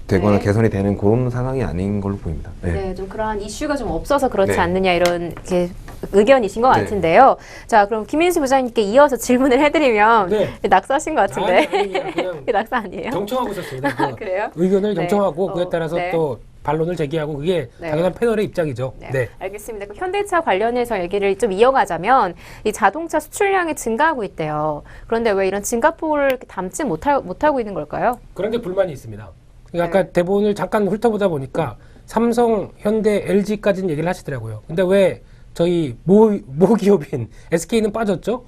되거나
네.
개선이 되는 그런 상황이 아닌 걸로 보입니다.
네, 좀 그러한 이슈가 좀 없어서 그렇지
네.
않느냐 이런 이렇게 의견이신 것
네.
같은데요. 자, 그럼 김민수 부장님께 이어서 질문을 해드리면
네.
낙서하신 것 같은데
아니, 그냥
이게 낙서 아니에요?
경청하고 있었습니다. 그
그래요?
의견을
네.
경청하고 그에 따라서
네.
또 반론을 제기하고 그게
네.
당연한 패널의 입장이죠.
네,
네.
알겠습니다. 그럼 현대차 관련해서 얘기를 좀 이어가자면 이 자동차 수출량이 증가하고 있대요. 그런데 왜 이런 증가폭을 이렇게 담지 못하고 있는 걸까요?
그런데 불만이 있습니다. 그러니까
네.
아까 대본을 잠깐 훑어보다 보니까 삼성, 현대, LG까지는 얘기를 하시더라고요. 근데 왜 저희 모 기업인 SK는 빠졌죠?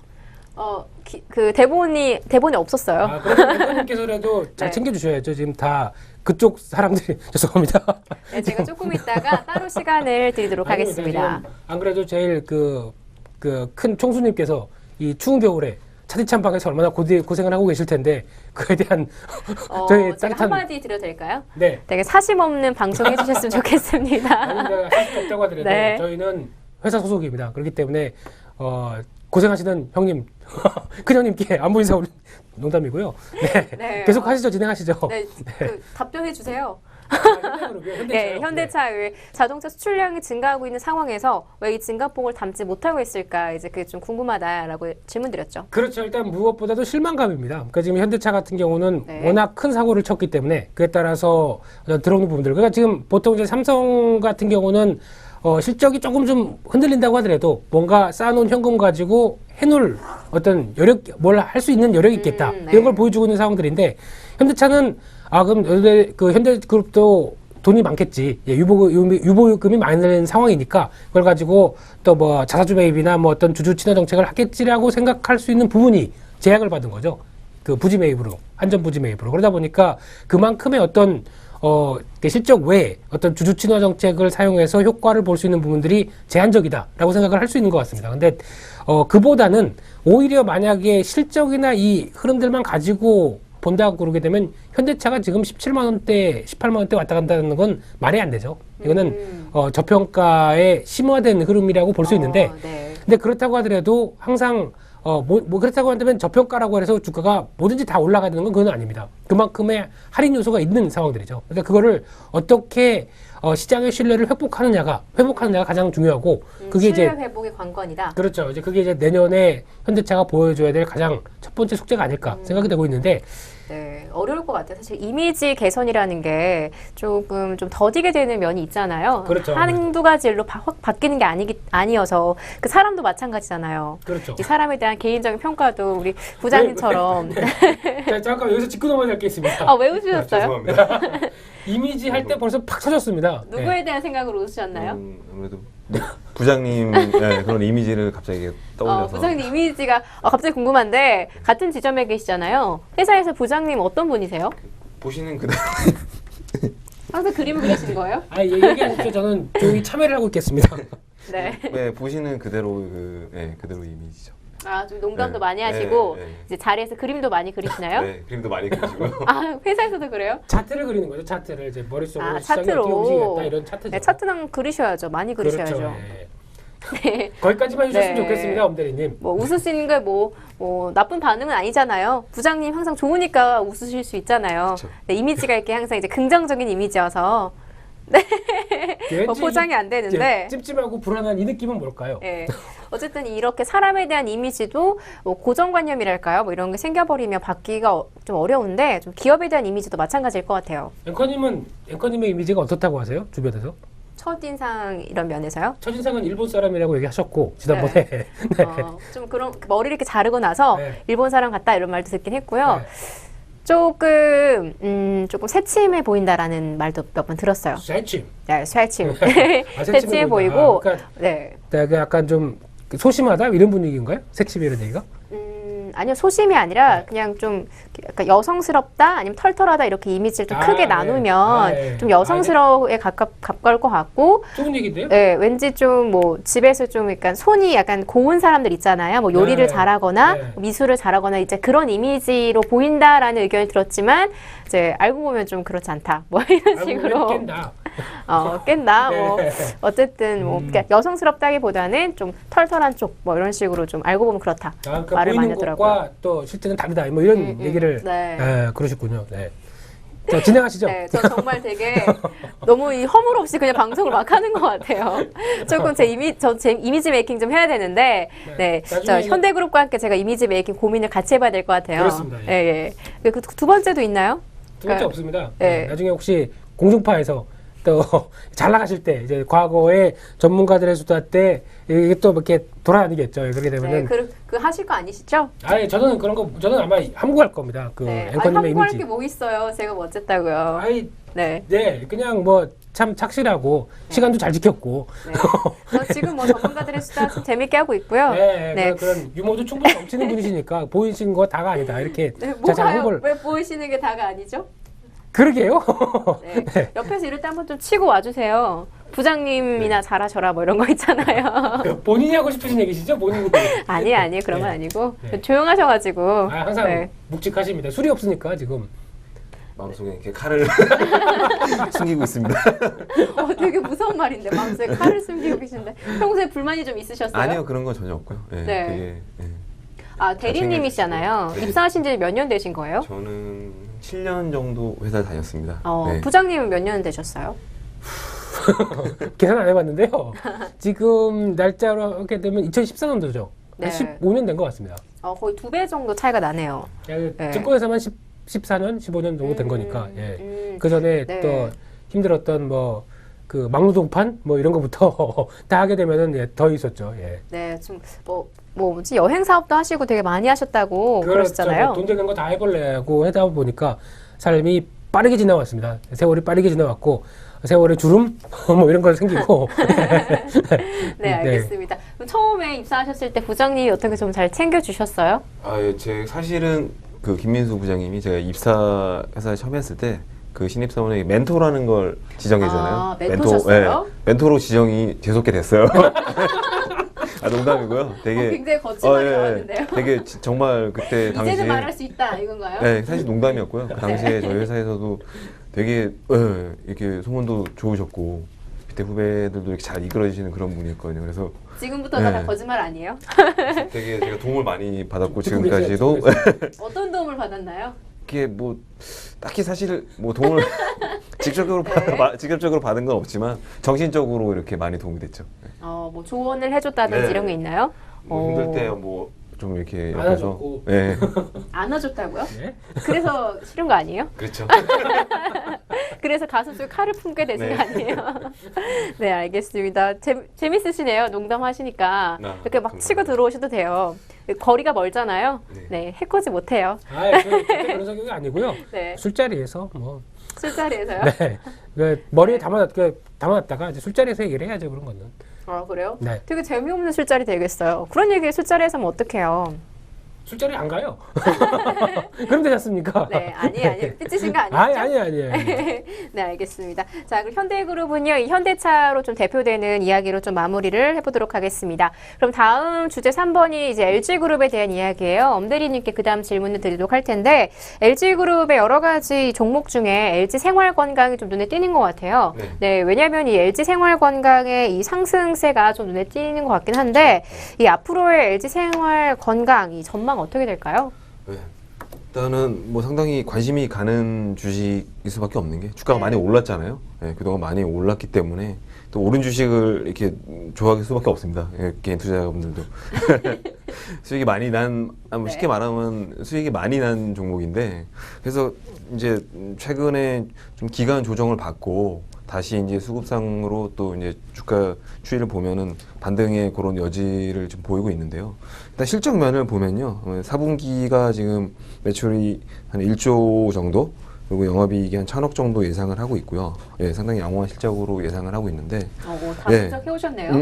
그 대본이 없었어요.
아, 그럼 대표님께서라도 잘
네.
챙겨주셔야죠. 지금 다 그쪽 사람들이 죄송합니다.
네, 제가 조금 있다가 따로 시간을 드리도록
아닙니다.
하겠습니다.
지금 안 그래도 제일 큰 총수님께서 이 추운 겨울에 차디찬 방에서 얼마나 고생을 하고 계실 텐데 그에 대한 저희
제가
따뜻한
한마디 드려도 될까요?
네.
되게 사심 없는 방송 해주셨으면 좋겠습니다.
아닙니다. 할수 없다고 하더라도
네.
저희는 회사 소속입니다. 그렇기 때문에 고생하시는 형님, 큰 형님께 안부 인사 우리 농담이고요. 네.
네.
계속 하시죠. 진행하시죠.
네, 그 답변해 주세요.
현대차요.
네, 현대차 자동차 수출량이 증가하고 있는 상황에서 왜 이 증가폭을 담지 못하고 있을까 이제 그게 좀 궁금하다라고 질문드렸죠.
그렇죠. 일단 무엇보다도 실망감입니다. 그러니까 지금 현대차 같은 경우는
네.
워낙 큰 사고를 쳤기 때문에 그에 따라서 들어오는 부분들. 그러니까 지금 보통 이제 삼성 같은 경우는 실적이 조금 좀 흔들린다고 하더라도 뭔가 쌓아놓은 현금 가지고 해놓을 어떤 여력, 뭘 할 수 있는 여력이 있겠다.
네.
이런 걸 보여주고 있는 상황들인데 현대차는 그럼 그 현대그룹도 돈이 많겠지. 예, 유보금이 많은 상황이니까 그걸 가지고 또 뭐 자사주 매입이나 뭐 어떤 주주 친화 정책을 하겠지라고 생각할 수 있는 부분이 제약을 받은 거죠. 그 부지 매입으로, 한전 부지 매입으로. 그러다 보니까 그만큼의 어떤 실적 외에 어떤 주주 친화 정책을 사용해서 효과를 볼 수 있는 부분들이 제한적이다라고 생각을 할 수 있는 것 같습니다. 근데 그보다는 오히려 만약에 실적이나 이 흐름들만 가지고 본다고 그러게 되면 현대차가 지금 17만 원대, 18만 원대 왔다 간다는 건 말이 안 되죠. 이거는 저평가의 심화된 흐름이라고 볼 수 있는데,
네.
근데 그렇다고 하더라도 항상 그렇다고 한다면 저평가라고 해서 주가가 뭐든지 다 올라가야 되는 건 그건 아닙니다. 그만큼의 할인 요소가 있는 상황들이죠. 그러니까 그거를 어떻게 시장의 신뢰를 회복하느냐가 가장 중요하고 그게
신뢰
이제
회복의 관건이다.
그렇죠. 이제 그게 이제 내년에 현대차가 보여줘야 될 가장 첫 번째 숙제가 아닐까 생각이 되고 있는데.
네, 어려울 것 같아요. 사실 이미지 개선이라는 게 조금 좀 더디게 되는 면이 있잖아요.
그렇죠.
한두 가지 일로 확 바뀌는 게 아니어서 그 사람도 마찬가지잖아요.
그렇죠.
이 사람에 대한 개인적인 평가도 우리 부장님처럼
자, 잠깐 여기서 짚고 넘어갈 게 있습니다.
왜 웃으셨어요?
죄송합니다.
이미지 할 때 벌써 팍 쳐졌습니다.
누구에 대한 생각으로 웃으셨나요?
아무래도 부장님 네, 그런 이미지를 갑자기 떠올려서
부장님 이미지가 갑자기 궁금한데 같은 지점에 계시잖아요. 회사에서 부장님 어떤 분이세요?
보시는 그대로
항상 그림을 그리시는 거예요?
얘기하십시오. 저는 조용히 참여를 하고 있겠습니다.
네.
네, 보시는 그대로 그대로 이미지죠.
좀 농담도
네.
많이 하시고
네, 네.
이제 자리에서 그림도 많이 그리시나요?
네, 그림도 많이 그리시고요.
회사에서도 그래요?
차트를 그리는 거죠. 차트를 이제 머릿속으로 시장이
차트로.
어떻게 움직이겠다 이런 차트죠.
네, 차트는 그리셔야죠. 많이 그리셔야죠.
그렇죠. 네.
네.
거기까지만 해주셨으면
네.
좋겠습니다, 엄대리님.
웃으시는 게 나쁜 반응은 아니잖아요. 부장님 항상 좋으니까 웃으실 수 있잖아요.
그쵸.
네, 이미지가 이렇게 항상 이제 긍정적인 이미지여서
왠지
포장이 안 되는데.
찜찜하고 불안한 이 느낌은 뭘까요?
네. 어쨌든 이렇게 사람에 대한 이미지도 고정관념이랄까요? 이런 게 생겨버리면 바뀌기가 좀 어려운데 좀 기업에 대한 이미지도 마찬가지일 것 같아요.
앵커님의 이미지가 어떻다고 하세요? 주변에서?
첫인상 이런 면에서요?
첫인상은 일본 사람이라고 얘기하셨고 지난번에 네.
좀 그런 머리를 이렇게 자르고 나서
네.
일본 사람 같다 이런 말도 듣긴 했고요.
네.
조금 새침해 보인다라는 말도 몇 번 들었어요.
쇠침.
네, 쇠침.
쇠침해
새침해
보인다.
보이고,
그러니까
네.
내가 약간 좀 소심하다 이런 분위기인가요? 새침이 이런 얘기가?
아니요, 소심이 아니라 그냥 좀 약간 여성스럽다 아니면 털털하다 이렇게 이미지를 좀 크게
네.
나누면 좀 여성스러움에 가까울 것 같고,
좋은 얘기인데요?
네, 왠지 좀 집에서 좀 약간 손이 약간 고운 사람들 있잖아요. 요리를
네.
잘하거나
네.
미술을 잘하거나 이제 그런 이미지로 보인다라는 의견을 들었지만 이제 알고 보면 좀 그렇지 않다. 이런 식으로.
깬다.
깬다.
네.
어쨌든 그러니까 여성스럽다기보다는 좀 털털한 쪽 이런 식으로 좀 알고 보면 그렇다.
그러니까
말을 많이
보이는
하더라고요.
것과 또 실제는 다르다. 이런 얘기를
네.
그러셨군요. 네. 자, 진행하시죠.
네, 저 정말 되게 너무 허물 없이 그냥 방송을 막 하는 것 같아요. 조금 제 이미지 메이킹 좀 해야 되는데, 네, 저 현대그룹과 함께 제가 이미지 메이킹 고민을 같이 해봐야 될 것 같아요.
그렇습니다.
예. 그 두 번째도 있나요?
두 번째 없습니다.
네.
나중에 혹시 공중파에서 또 잘 나가실 때 이제 과거에 전문가들의 수다 때 이게 또 이렇게 돌아다니겠죠. 그렇게 되면은
그 하실 거 아니시죠?
저는 그런 거 저는 아마 함구할 겁니다. 앵커님의
함구할
이미지.
게 뭐 있어요? 제가 뭐 어쨌다고요?
네, 그냥 뭐 참 착실하고 시간도 잘 지켰고.
저 지금 전문가들의 수다 좀 재밌게 하고 있고요.
네. 그런 유머도 충분히 넘치는 분이시니까 보이신 거 다가 아니다. 이렇게 잘
뭐가요? 왜 보이시는 게 다가 아니죠?
그러게요.
네. 옆에서 이럴 때 한번 좀 치고 와주세요. 부장님이나 잘하셔라 이런 거 있잖아요.
본인이 하고 싶으신 얘기시죠? 본인이.
아니 그런 건 아니고 조용하셔가지고
항상 묵직하십니다. 술이 없으니까 지금.
마음속에 이렇게 칼을 숨기고 있습니다.
되게 무서운 말인데 마음속에 칼을 숨기고 계신데 평소에 불만이 좀 있으셨어요?
아니요, 그런 건 전혀 없고요. 예,
네.
되게, 예.
아, 대리님이시잖아요.
네.
입사하신 지 몇 년 되신 거예요?
저는 7년 정도 회사 다녔습니다. 네.
부장님은 몇 년 되셨어요?
계산 안 해봤는데요. 지금 날짜로 하게 되면 2014년도죠.
네.
한 15년 된 것 같습니다.
거의 2배 정도 차이가 나네요. 네.
증권에서만 14년, 15년 정도 된 거니까. 예. 그 전에
네.
또 힘들었던 뭐 그 막노동판 뭐 이런 거부터 다 하게 되면은 예, 더 있었죠. 예.
네, 좀 뭐지 여행 사업도 하시고 되게 많이 하셨다고 그러셨잖아요.
돈 되는 거 다 해보려고 하다 보니까 삶이 빠르게 지나왔습니다. 세월이 빠르게 지나왔고 세월의 주름 뭐 이런 거 생기고.
네, 알겠습니다. 그럼 처음에 입사하셨을 때 부장님이 어떻게 좀 잘 챙겨주셨어요?
아, 예, 제 사실은 그 김민수 부장님이 제가 입사 회사에 처음 했을 때 그 신입사원에게 멘토라는 걸 지정해주잖아요.
아, 멘토셨어요?
멘토로 지정이 재수없게 됐어요. 아, 농담이고요. 되게
굉장히 거친 말이 나왔는데요.
되게 정말 그때 당시에
이제는 말할 수 있다 이건가요?
네, 사실 농담이었고요. 그 당시에 저희 회사에서도 되게 이렇게 소문도 좋으셨고 그때 후배들도 이렇게 잘 이끌어주시는 그런 분이었거든요. 그래서
지금부터 다 거짓말 아니에요?
되게 제가 도움을 많이 받았고
듣고
지금까지도
어떤 도움을 받았나요?
이게 뭐 딱히 사실 뭐 도움을 직접적으로 직접적으로 받은 건 없지만 정신적으로 이렇게 많이 도움이 됐죠.
뭐 조언을 해줬다든지
네.
이런 게 있나요?
뭐 힘들 때 뭐 좀 이렇게 옆에서
안아줬고.
네.
안아줬다고요?
예?
그래서 싫은 거 아니에요?
그렇죠.
그래서 가슴속에 칼을 품게 되신
네.
거 아니에요? 네, 알겠습니다. 재밌으시네요. 농담하시니까.
아,
이렇게 막
감사합니다.
치고 들어오셔도 돼요. 거리가 멀잖아요. 네, 해코지 못해요.
아, 절대 그런 성격이 아니고요.
네,
술자리에서 뭐
술자리에서요?
네. 그 머리에 담아놨다가 이제 술자리에서 얘기를 해야죠, 그런 거는.
그래요?
네.
되게 재미없는 술자리 되겠어요. 그런 얘기 술자리에서 하면 어떡해요?
술자리 안 가요. 그럼 되지 않습니까?
네, 아니에요. 삐치신 거 아니죠?
아니에요.
네, 알겠습니다. 자, 그럼 현대그룹은요, 이 현대차로 좀 대표되는 이야기로 좀 마무리를 해보도록 하겠습니다. 그럼 다음 주제 3번이 이제 LG그룹에 대한 이야기예요. 엄대리님께 그 다음 질문을 드리도록 할 텐데, LG그룹의 여러 가지 종목 중에 LG생활건강이 좀 눈에 띄는 것 같아요. 네, 왜냐하면 이 LG생활건강의 이 상승세가 좀 눈에 띄는 것 같긴 한데, 이 앞으로의 LG생활건강, 이 전망 어떻게 될까요?
네. 일단은 뭐 상당히 관심이 가는 주식일 수밖에 없는 게 주가가
네.
많이 올랐잖아요. 네, 그동안 많이 올랐기 때문에 또 오른 주식을 이렇게 좋아할 수밖에 없습니다. 개인 투자자분들도 수익이 많이 난 쉽게 말하면 수익이 많이 난 종목인데 그래서 이제 최근에 좀 기간 조정을 받고 다시 이제 수급상으로 또 이제 주가 추이를 보면은 반등의 그런 여지를 좀 보이고 있는데요. 일단 실적 면을 보면요. 4분기가 지금 매출이 한 1조 정도, 그리고 영업이익이 한 1,000억 정도 예상을 하고 있고요. 예, 상당히 양호한 실적으로 예상을 하고 있는데.
다 분석해 오셨네요.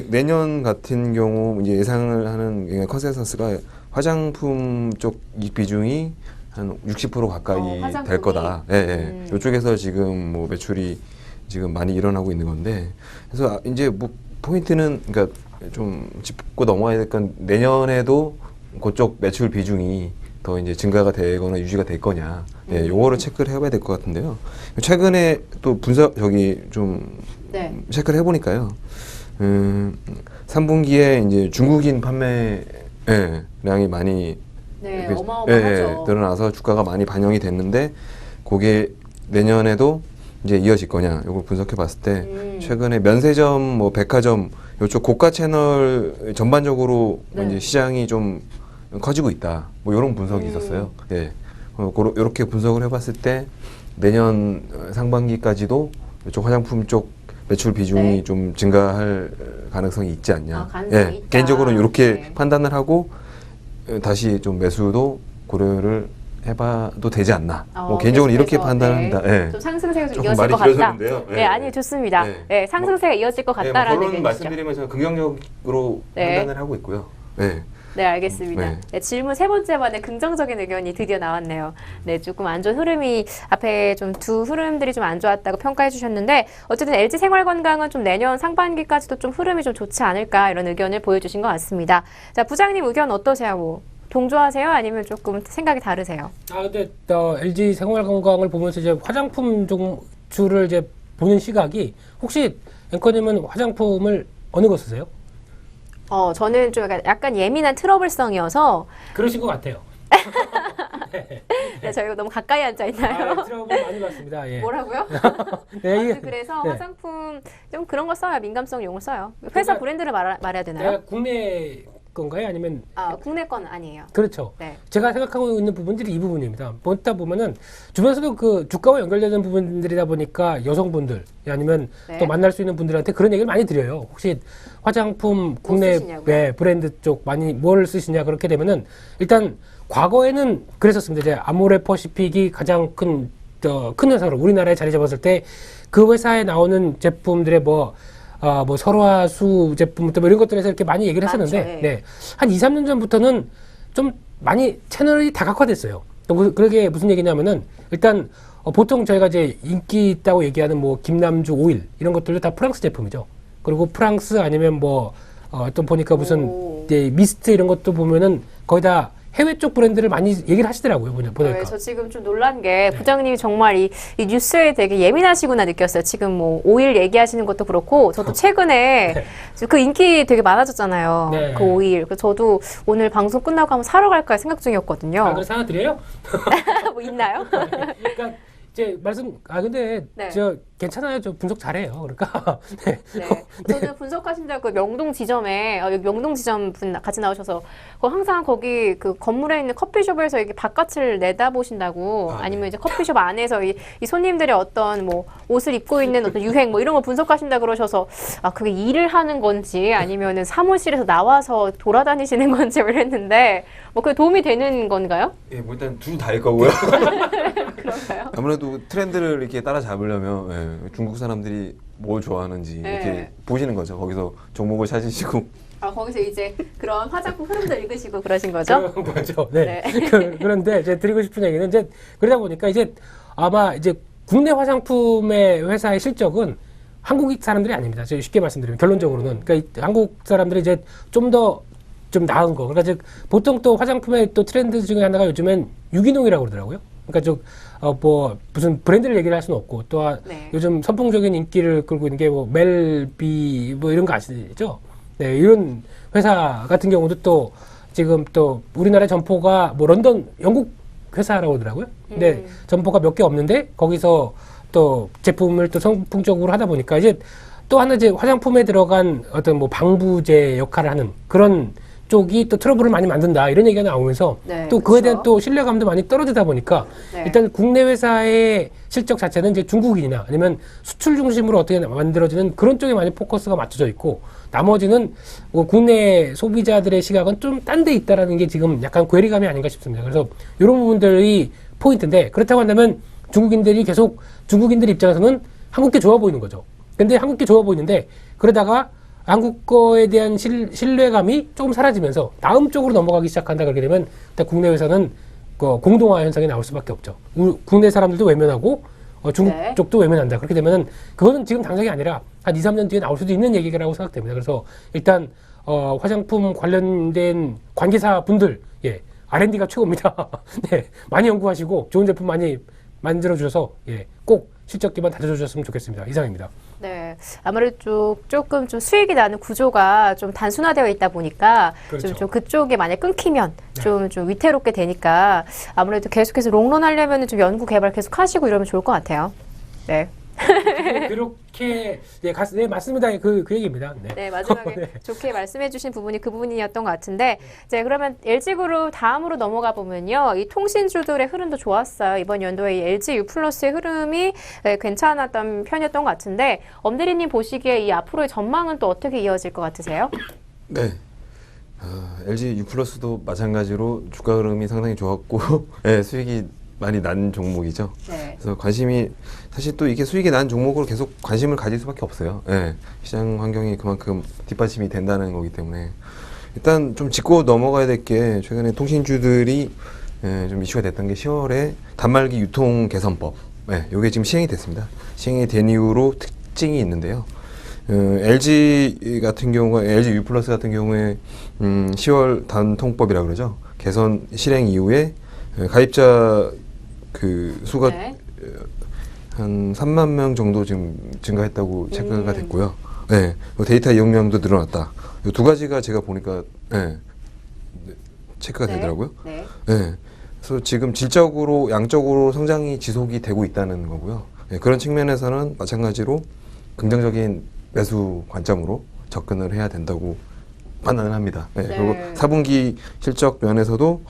내년 같은 경우 이제 예상을 하는 컨센서스가 화장품 쪽 이 비중이 한 60% 가까이
화장품이?
될 거다. 예. 이쪽에서 지금 뭐 매출이 지금 많이 일어나고 있는 건데, 그래서 이제 뭐 포인트는 그러니까 좀 짚고 넘어가야 될 건 내년에도 그쪽 매출 비중이 더 이제 증가가 되거나 유지가 될 거냐, 예, 요거를 체크를 해봐야 될 것 같은데요. 최근에 또
네.
체크를 해보니까요. 3분기에 이제 중국인 판매량이 많이
네, 어마어마하죠.
늘어나서 주가가 많이 반영이 됐는데 그게 내년에도 이제 이어질 거냐, 이걸 분석해 봤을 때 최근에 면세점, 뭐 백화점 이쪽 고가 채널 전반적으로
네.
이제 시장이 좀 커지고 있다. 뭐 이런 분석이 있었어요. 예. 이렇게 분석을 해봤을 때 내년 상반기까지도 이쪽 화장품 쪽 매출 비중이
네.
좀 증가할 가능성이 있지 않냐.
가능성이 있다.
개인적으로는 이렇게
네.
판단을 하고 다시 좀 매수도 고려를 해봐도 되지 않나. 뭐 개인적으로 이렇게 판단을 합니다. 예.
좀 상승세가 좀
조금
이어질
많이
것 같다.
길어졌는데요.
네, 아니 좋습니다.
네.
네, 상승세가 이어질 것 같다라는
결론
의견이시죠.
말씀드리면 저는 긍정적으로
네.
판단을 하고 있고요. 네.
네, 알겠습니다.
네.
네, 질문 세 번째 만에 긍정적인 의견이 드디어 나왔네요. 네, 조금 안 좋은 흐름이 앞에 좀 두 흐름들이 좀 안 좋았다고 평가해 주셨는데 어쨌든 LG 생활건강은 좀 내년 상반기까지도 좀 흐름이 좀 좋지 않을까 이런 의견을 보여주신 것 같습니다. 자, 부장님 의견 어떠세요? 동조하세요? 아니면 조금 생각이 다르세요?
근데 LG 생활건강을 보면서 이제 화장품 종주를 이제 보는 시각이 혹시 앵커님은 화장품을 어느 거 쓰세요?
저는 좀 약간 예민한 트러블성이어서
그러신 것 같아요.
네, 저희가 너무 가까이 앉아 있나요?
트러블 많이 받습니다. 예.
뭐라고요?
네,
아무튼 그래서
네.
화장품 좀 그런 거 써요. 민감성용을 써요. 회사 브랜드를 말해야 되나요?
내가 국내 건가요? 아니면
국내 건 아니에요.
그렇죠.
네.
제가 생각하고 있는 부분들이 이 부분입니다. 보다 보면은 주변에서도 그 주가와 연결되는 부분들이다 보니까 여성분들 아니면
네.
또 만날 수 있는 분들한테 그런 얘기를 많이 드려요. 혹시 화장품 국내
쓰시냐고요?
브랜드 쪽 많이 뭘 쓰시냐 그렇게 되면은 일단 과거에는 그랬었습니다. 이제 아모레 퍼시픽이 가장 큰 회사로 우리나라에 자리 잡았을 때 그 회사에 나오는 제품들의 뭐 설화수 제품부터 뭐 이런 것들에서 이렇게 많이 얘기를 했었는데,
맞죠, 예.
네. 한 2, 3년 전부터는 좀 많이 채널이 다각화됐어요. 그게 무슨 얘기냐면은, 일단, 보통 저희가 이제 인기 있다고 얘기하는 뭐, 김남주 오일, 이런 것들도 다 프랑스 제품이죠. 그리고 프랑스 아니면 뭐, 또 보니까 무슨, 미스트 이런 것도 보면은 거의 다 해외 쪽 브랜드를 많이 얘기를 하시더라고요. 보니까.
저 지금 좀 놀란 게 부장님이 정말 이 뉴스에 되게 예민하시구나 느꼈어요. 지금 뭐 오일 얘기하시는 것도 그렇고 저도 최근에
네.
그 인기 되게 많아졌잖아요.
네.
그 오일. 그래서 저도 오늘 방송 끝나고 한번 사러 갈까 생각 중이었거든요.
그래서 하나 드려요?
뭐 있나요?
그러니까 이제 근데
네.
저 괜찮아요. 저 분석 잘해요. 그러니까 네.
네. 저는 분석하신다고 그 명동 지점에 여기 명동 지점 분 같이 나오셔서 항상 거기 그 건물에 있는 커피숍에서 이렇게 바깥을 내다보신다고 아니면 이제 커피숍 안에서 이 손님들의 어떤 뭐 옷을 입고 있는 어떤 유행 뭐 이런 거 분석하신다 그러셔서 그게 일을 하는 건지 아니면은 사무실에서 나와서 돌아다니시는 건지 모르겠는데 뭐 그게 도움이 되는 건가요?
예, 뭐 일단 둘 다일 거고요.
그런가요?
아무래도 트렌드를 이렇게 따라잡으려면 중국 사람들이 뭘 좋아하는지 이렇게 보시는 거죠. 거기서 종목을 찾으시고.
거기서 이제 그런 화장품 흐름도 읽으시고 그러신 거죠?
그런 거죠. 네.
네.
그런데 이제 드리고 싶은 얘기는 이제 그러다 보니까 이제 아마 이제 국내 화장품의 회사의 실적은 한국 사람들이 아닙니다. 제가 쉽게 말씀드리면 결론적으로는 그러니까 한국 사람들이 이제 좀 나은 거. 그러니까 즉 보통 또 화장품의 또 트렌드 중에 하나가 요즘엔 유기농이라고 그러더라고요. 그러니까 뭐 무슨 브랜드를 얘기를 할 수는 없고 또
네.
요즘 선풍적인 인기를 끌고 있는 게 뭐 멜비 뭐 이런 거 아시죠? 네, 이런 회사 같은 경우도 또 지금 또 우리나라 점포가 뭐 런던 영국 회사라고 하더라고요. 근데 점포가 몇 개 없는데 거기서 또 제품을 또 선풍적으로 하다 보니까 이제 또 하나 이제 화장품에 들어간 어떤 뭐 방부제 역할을 하는 그런 쪽이 또 트러블을 많이 만든다 이런 얘기가 나오면서
네,
또 그거에 대한
그렇죠.
또 신뢰감도 많이 떨어지다 보니까
네.
일단 국내 회사의 실적 자체는 이제 중국인이나 아니면 수출 중심으로 어떻게 만들어지는 그런 쪽에 많이 포커스가 맞춰져 있고 나머지는 뭐 국내 소비자들의 시각은 좀 딴 데 있다라는 게 지금 약간 괴리감이 아닌가 싶습니다. 그래서 이런 부분들이 포인트인데 그렇다고 한다면 중국인들 입장에서는 한국 게 좋아 보이는 거죠. 근데 한국 게 좋아 보이는데 그러다가 한국 거에 대한 신뢰감이 조금 사라지면서 다음 쪽으로 넘어가기 시작한다 그렇게 되면 일단 국내 회사는 그 공동화 현상이 나올 수밖에 없죠. 국내 사람들도 외면하고 중국
네.
쪽도 외면한다. 그렇게 되면은 그거는 지금 당장이 아니라 한 2, 3년 뒤에 나올 수도 있는 얘기라고 생각됩니다. 그래서 일단 화장품 관련된 관계사 분들 R&D가 최고입니다. 네, 많이 연구하시고 좋은 제품 많이 만들어 주셔서 꼭 실적 기반 다져주셨으면 좋겠습니다. 이상입니다.
네, 아무래도 조금 좀 수익이 나는 구조가 좀 단순화되어 있다 보니까
그렇죠.
좀 그쪽에 만약 끊기면 좀 위태롭게 되니까 아무래도 계속해서 롱런 하려면 좀 연구 개발 계속 하시고 이러면 좋을 것 같아요. 네.
그렇게 네 맞습니다. 그 얘기입니다. 네.
네, 마지막에
네.
좋게 말씀해주신 부분이 그 부분이었던 것 같은데, 이제 그러면 LG그룹 다음으로 넘어가 보면요, 이 통신주들의 흐름도 좋았어요. 이번 연도에 이 LG U+의 흐름이 괜찮았던 편이었던 것 같은데, 엄대리님 보시기에 이 앞으로의 전망은 또 어떻게 이어질 것 같으세요?
네. LG U+도 마찬가지로 주가 흐름이 상당히 좋았고 네, 수익이 많이 난 종목이죠.
네.
그래서 관심이 사실 또 이게 수익이 난 종목으로 계속 관심을 가질 수밖에 없어요. 예, 시장 환경이 그만큼 뒷받침이 된다는 거기 때문에 일단 좀 짚고 넘어가야 될 게 최근에 통신주들이 좀 이슈가 됐던 게 10월에 단말기 유통 개선법, 요게 지금 시행이 됐습니다. 시행이 된 이후로 특징이 있는데요. LG 같은 경우가 LG U 플러스 같은 경우에 10월 단통법이라 그러죠. 개선 실행 이후에 가입자 그 수가
네.
한 3만 명 정도 지금 증가했다고 체크가 됐고요. 네, 데이터 이용량도 늘어났다. 이 두 가지가 제가 보니까 체크가
네.
되더라고요.
네.
네. 그래서 지금 질적으로 양적으로 성장이 지속이 되고 있다는 거고요. 네, 그런 측면에서는 마찬가지로 긍정적인 매수 관점으로 접근을 해야 된다고 판단을 합니다. 네,
네.
그리고 4분기 실적 면에서도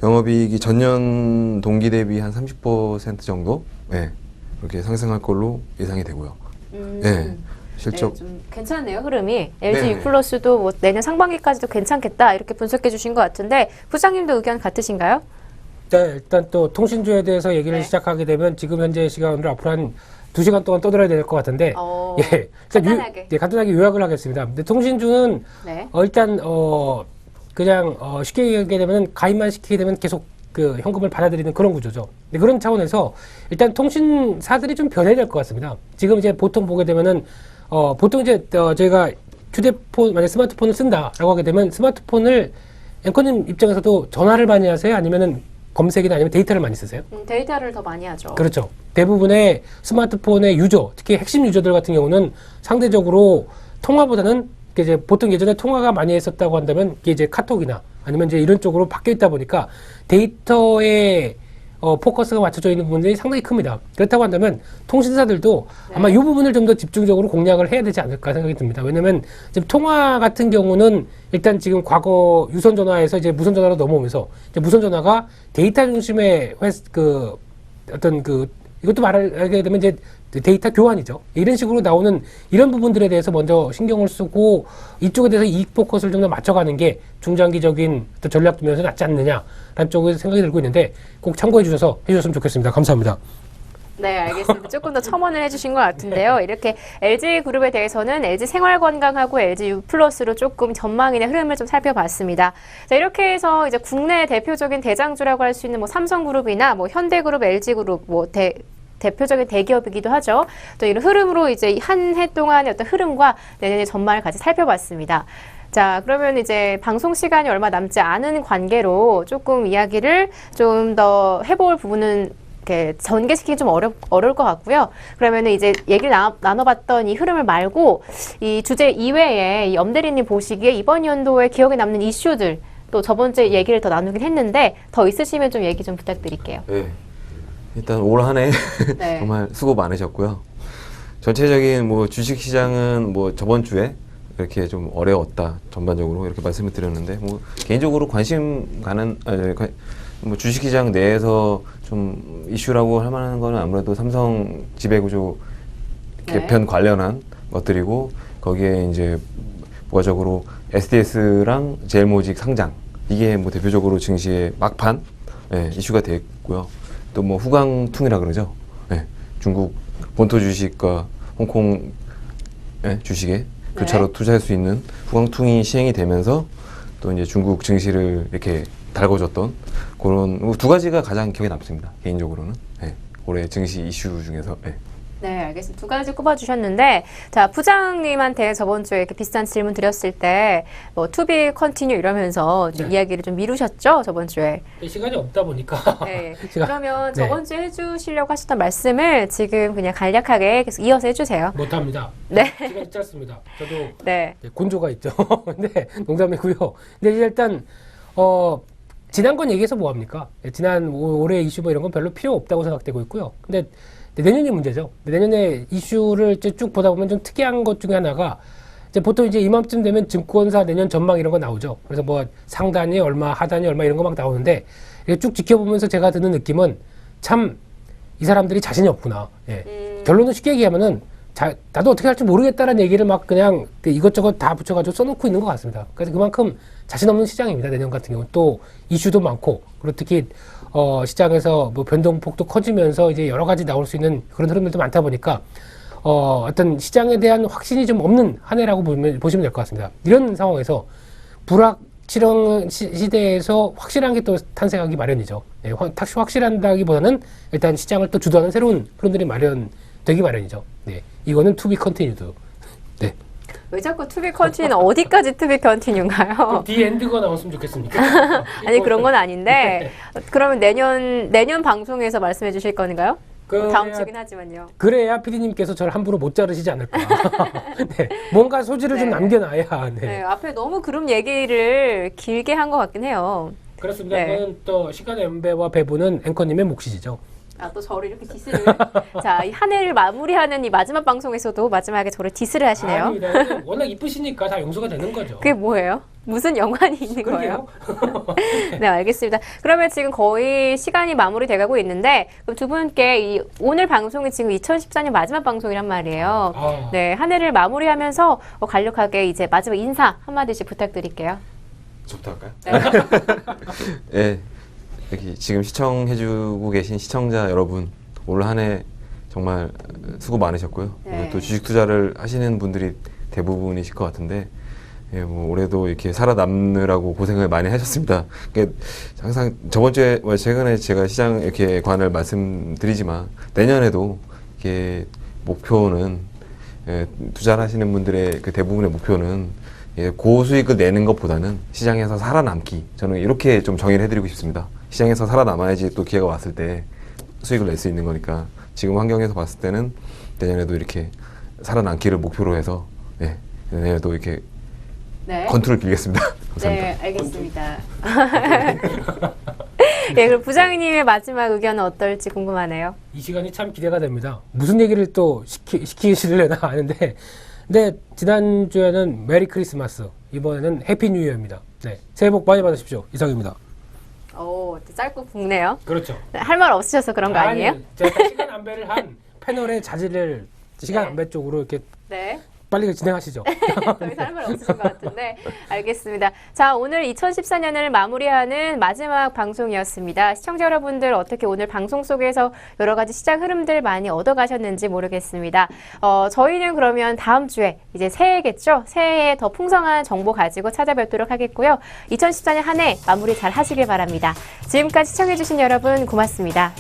영업이익이 전년 동기 대비 한 30% 정도 그렇게 상승할 걸로 예상이 되고요. 네, 실적
네, 좀 괜찮네요, 흐름이. LG
네.
U 플러스도 뭐 내년 상반기까지도 괜찮겠다 이렇게 분석해 주신 것 같은데 부장님도 의견 같으신가요?
네, 일단 또 통신주에 대해서 얘기를
네.
시작하게 되면 지금 현재 시간으로 앞으로 한 2시간 동안 떠들어야 될 것 같은데 일단
간단하게.
간단하게 요약을 하겠습니다. 근데 통신주는
네.
일단 그냥 쉽게 얘기하게 되면 가입만 시키게 되면 계속 그 현금을 받아들이는 그런 구조죠. 근데 그런 차원에서 일단 통신사들이 좀 변해야 될 것 같습니다. 지금 이제 보통 보게 되면은 보통 이제 저희가 휴대폰 만약 스마트폰을 쓴다라고 하게 되면 스마트폰을 앵커님 입장에서도 전화를 많이 하세요? 아니면은 검색이나 아니면 데이터를 많이 쓰세요?
데이터를 더 많이 하죠.
그렇죠. 대부분의 스마트폰의 유저, 특히 핵심 유저들 같은 경우는 상대적으로 통화보다는 이제 보통 예전에 통화가 많이 했었다고 한다면 이게 이제 카톡이나 아니면 이제 이런 쪽으로 바뀌어 있다 보니까 데이터에 포커스가 맞춰져 있는 부분들이 상당히 큽니다. 그렇다고 한다면 통신사들도
네.
아마 이 부분을 좀 더 집중적으로 공략을 해야 되지 않을까 생각이 듭니다. 왜냐면 지금 통화 같은 경우는 일단 지금 과거 유선 전화에서 이제 무선 전화로 넘어오면서 이제 무선 전화가 데이터 중심의 이것도 말하게 되면 이제 데이터 교환이죠. 이런 식으로 나오는 이런 부분들에 대해서 먼저 신경을 쓰고 이쪽에 대해서 이익 포커스를 좀 더 맞춰가는 게 중장기적인 어떤 전략 면에서 낫지 않느냐라는 쪽에 생각이 들고 있는데 꼭 참고해 해주셨으면 좋겠습니다. 감사합니다.
네, 알겠습니다. 조금 더 첨언을 해주신 것 같은데요. 이렇게 LG 그룹에 대해서는 LG 생활건강하고 LG U 플러스로 조금 전망이나 흐름을 좀 살펴봤습니다. 자, 이렇게 해서 이제 국내 대표적인 대장주라고 할 수 있는 뭐 삼성그룹이나 뭐 현대그룹, LG그룹, 뭐 대표적인 대기업이기도 하죠. 또 이런 흐름으로 이제 한 해 동안의 어떤 흐름과 내년의 전망을 같이 살펴봤습니다. 자, 그러면 이제 방송 시간이 얼마 남지 않은 관계로 조금 이야기를 좀 더 해볼 부분은 이렇게 전개시키기 좀 어려울 것 같고요. 그러면은 이제 얘기를 나눠봤던 이 흐름을 말고 이 주제 이외에 이 엄대리님 보시기에 이번 연도에 기억에 남는 이슈들 또 저번 주에 얘기를 더 나누긴 했는데 더 있으시면 좀 얘기 좀 부탁드릴게요.
네. 일단 올 한 해
네.
정말 수고 많으셨고요. 전체적인 뭐 주식 시장은 뭐 저번 주에 이렇게 좀 어려웠다 전반적으로 이렇게 말씀을 드렸는데 뭐 개인적으로 관심 가는 뭐 주식 시장 내에서 좀 이슈라고 할 만한 거는 아무래도 삼성 지배구조 개편 관련한 것들이고 거기에 이제 부가적으로 SDS랑 제일모직 상장 이게 뭐 대표적으로 증시의 막판 이슈가 됐고요. 또 뭐 후광퉁이라 그러죠. 중국 본토 주식과 홍콩 주식에 교차로 투자할 수 있는 후광퉁이 시행이 되면서 또 이제 중국 증시를 이렇게 달궈줬던 그런 두 가지가 가장 기억에 남습니다. 개인적으로는 올해 증시 이슈 중에서.
네, 알겠습니다. 두 가지 꼽아주셨는데, 자, 부장님한테 저번 주에 이렇게 비슷한 질문 드렸을 때, 뭐, to be continue 이러면서 좀 이야기를 좀 미루셨죠? 저번 주에.
시간이 없다 보니까.
네.
제가-
그러면 저번 주에 해주시려고 하셨던 말씀을 지금 그냥 간략하게 계속 이어서 해주세요.
못합니다.
네.
시간이 짧습니다. 저도
네.
곤조가 있죠. 근데 농담이고요. 근데 이제 일단 지난 건 얘기해서 뭐 합니까? 지난 올해 이슈 뭐 이런 건 별로 필요 없다고 생각되고 있고요. 근데 내년이 문제죠. 내년에 이슈를 이제 쭉 보다 보면 좀 특이한 것 중에 하나가 이제 보통 이제 이맘쯤 되면 증권사 내년 전망 이런 거 나오죠. 그래서 뭐 상단이 얼마, 하단이 얼마 이런 거 막 나오는데 이게 쭉 지켜보면서 제가 드는 느낌은 참 이 사람들이 자신이 없구나. 결론은 쉽게 얘기하면은 나도 어떻게 할지 모르겠다라는 얘기를 막 그냥 이것저것 다 붙여가지고 써놓고 있는 것 같습니다. 그래서 그만큼 자신 없는 시장입니다. 내년 같은 경우는 또 이슈도 많고 그리고 특히 시장에서 뭐 변동폭도 커지면서 이제 여러 가지 나올 수 있는 그런 흐름들도 많다 보니까 어떤 시장에 대한 확신이 좀 없는 한 해라고 보시면 될 것 같습니다. 이런 상황에서 불확실한 시대에서 확실한 게 또 탄생하기 마련이죠. 확실한다기보다는 일단 시장을 또 주도하는 새로운 흐름들이 마련되기 마련이죠. 네, 이거는 to be continued. 네.
왜 자꾸 투비 컨티뉴는 어디까지 투비 컨티뉴인가요?
디 엔드가 나왔으면 좋겠습니까?
아니 그런 건 아닌데 그러면 내년 방송에서 말씀해 주실 건가요? 다음 주긴 하지만요.
그래야 PD님께서 저를 함부로 못 자르시지 않을까. 네, 뭔가 소지를 좀
네.
남겨놔야. 네.
네, 앞에 너무 그룹 얘기를 길게 한 것 같긴 해요.
그렇습니다.
네.
그건 또 시간의 연배와 배분은 앵커님의 몫이시죠.
아, 또 저를 이렇게 디스를. 자, 이 한 해를 마무리하는 이 마지막 방송에서도 마지막에 저를 디스를 하시네요.
아닙니다. 근데 워낙 이쁘시니까 다 용서가 되는 거죠.
그게 뭐예요? 무슨 연관이 있는 거예요?
그러게요.
네, 알겠습니다. 그러면 지금 거의 시간이 마무리돼가고 있는데 그럼 두 분께 이 오늘 방송이 지금 2014년 마지막 방송이란 말이에요.
아.
네, 한 해를 마무리하면서 간략하게 이제 마지막 인사 한마디씩 부탁드릴게요.
저부터 할까요? 네. 여기 지금 시청해주고 계신 시청자 여러분, 올 한 해 정말 수고 많으셨고요.
네.
또 주식 투자를 하시는 분들이 대부분이실 것 같은데, 예, 뭐 올해도 이렇게 살아남느라고 고생을 많이 하셨습니다. 그러니까 항상 저번 주에 최근에 제가 시장 이렇게 관을 말씀드리지만 내년에도 이게 목표는 투자를 하시는 분들의 그 대부분의 목표는 고수익을 내는 것보다는 시장에서 살아남기. 저는 이렇게 좀 정의를 해드리고 싶습니다. 시장에서 살아남아야지 또 기회가 왔을 때 수익을 낼 수 있는 거니까 지금 환경에서 봤을 때는 내년에도 이렇게 살아남기를 목표로 해서 내년에도 이렇게
네.
건투를 빌겠습니다. 감사합니다.
네, 알겠습니다. 네, 그럼 부장님의 마지막 의견은 어떨지 궁금하네요.
이 시간이 참 기대가 됩니다. 무슨 얘기를 또 시키시려나 아는데, 근데 지난주에는 메리 크리스마스, 이번에는 해피 뉴 이어입니다. 네, 새해 복 많이 받으십시오. 이상입니다.
오, 짧고 굵네요.
그렇죠.
네, 할 말 없으셔서 그런 거 아니에요?
제가 시간 안배를 한 패널의 자질을 시간
네.
안배 쪽으로 이렇게
네.
빨리 진행하시죠.
더 이상 할 말 없으신 것 같은데 알겠습니다. 자, 오늘 2014년을 마무리하는 마지막 방송이었습니다. 시청자 여러분들 어떻게 오늘 방송 속에서 여러 가지 시장 흐름들 많이 얻어가셨는지 모르겠습니다. 저희는 그러면 다음 주에 이제 새해겠죠? 새해에 더 풍성한 정보 가지고 찾아뵙도록 하겠고요. 2014년 한 해 마무리 잘 하시길 바랍니다. 지금까지 시청해주신 여러분 고맙습니다.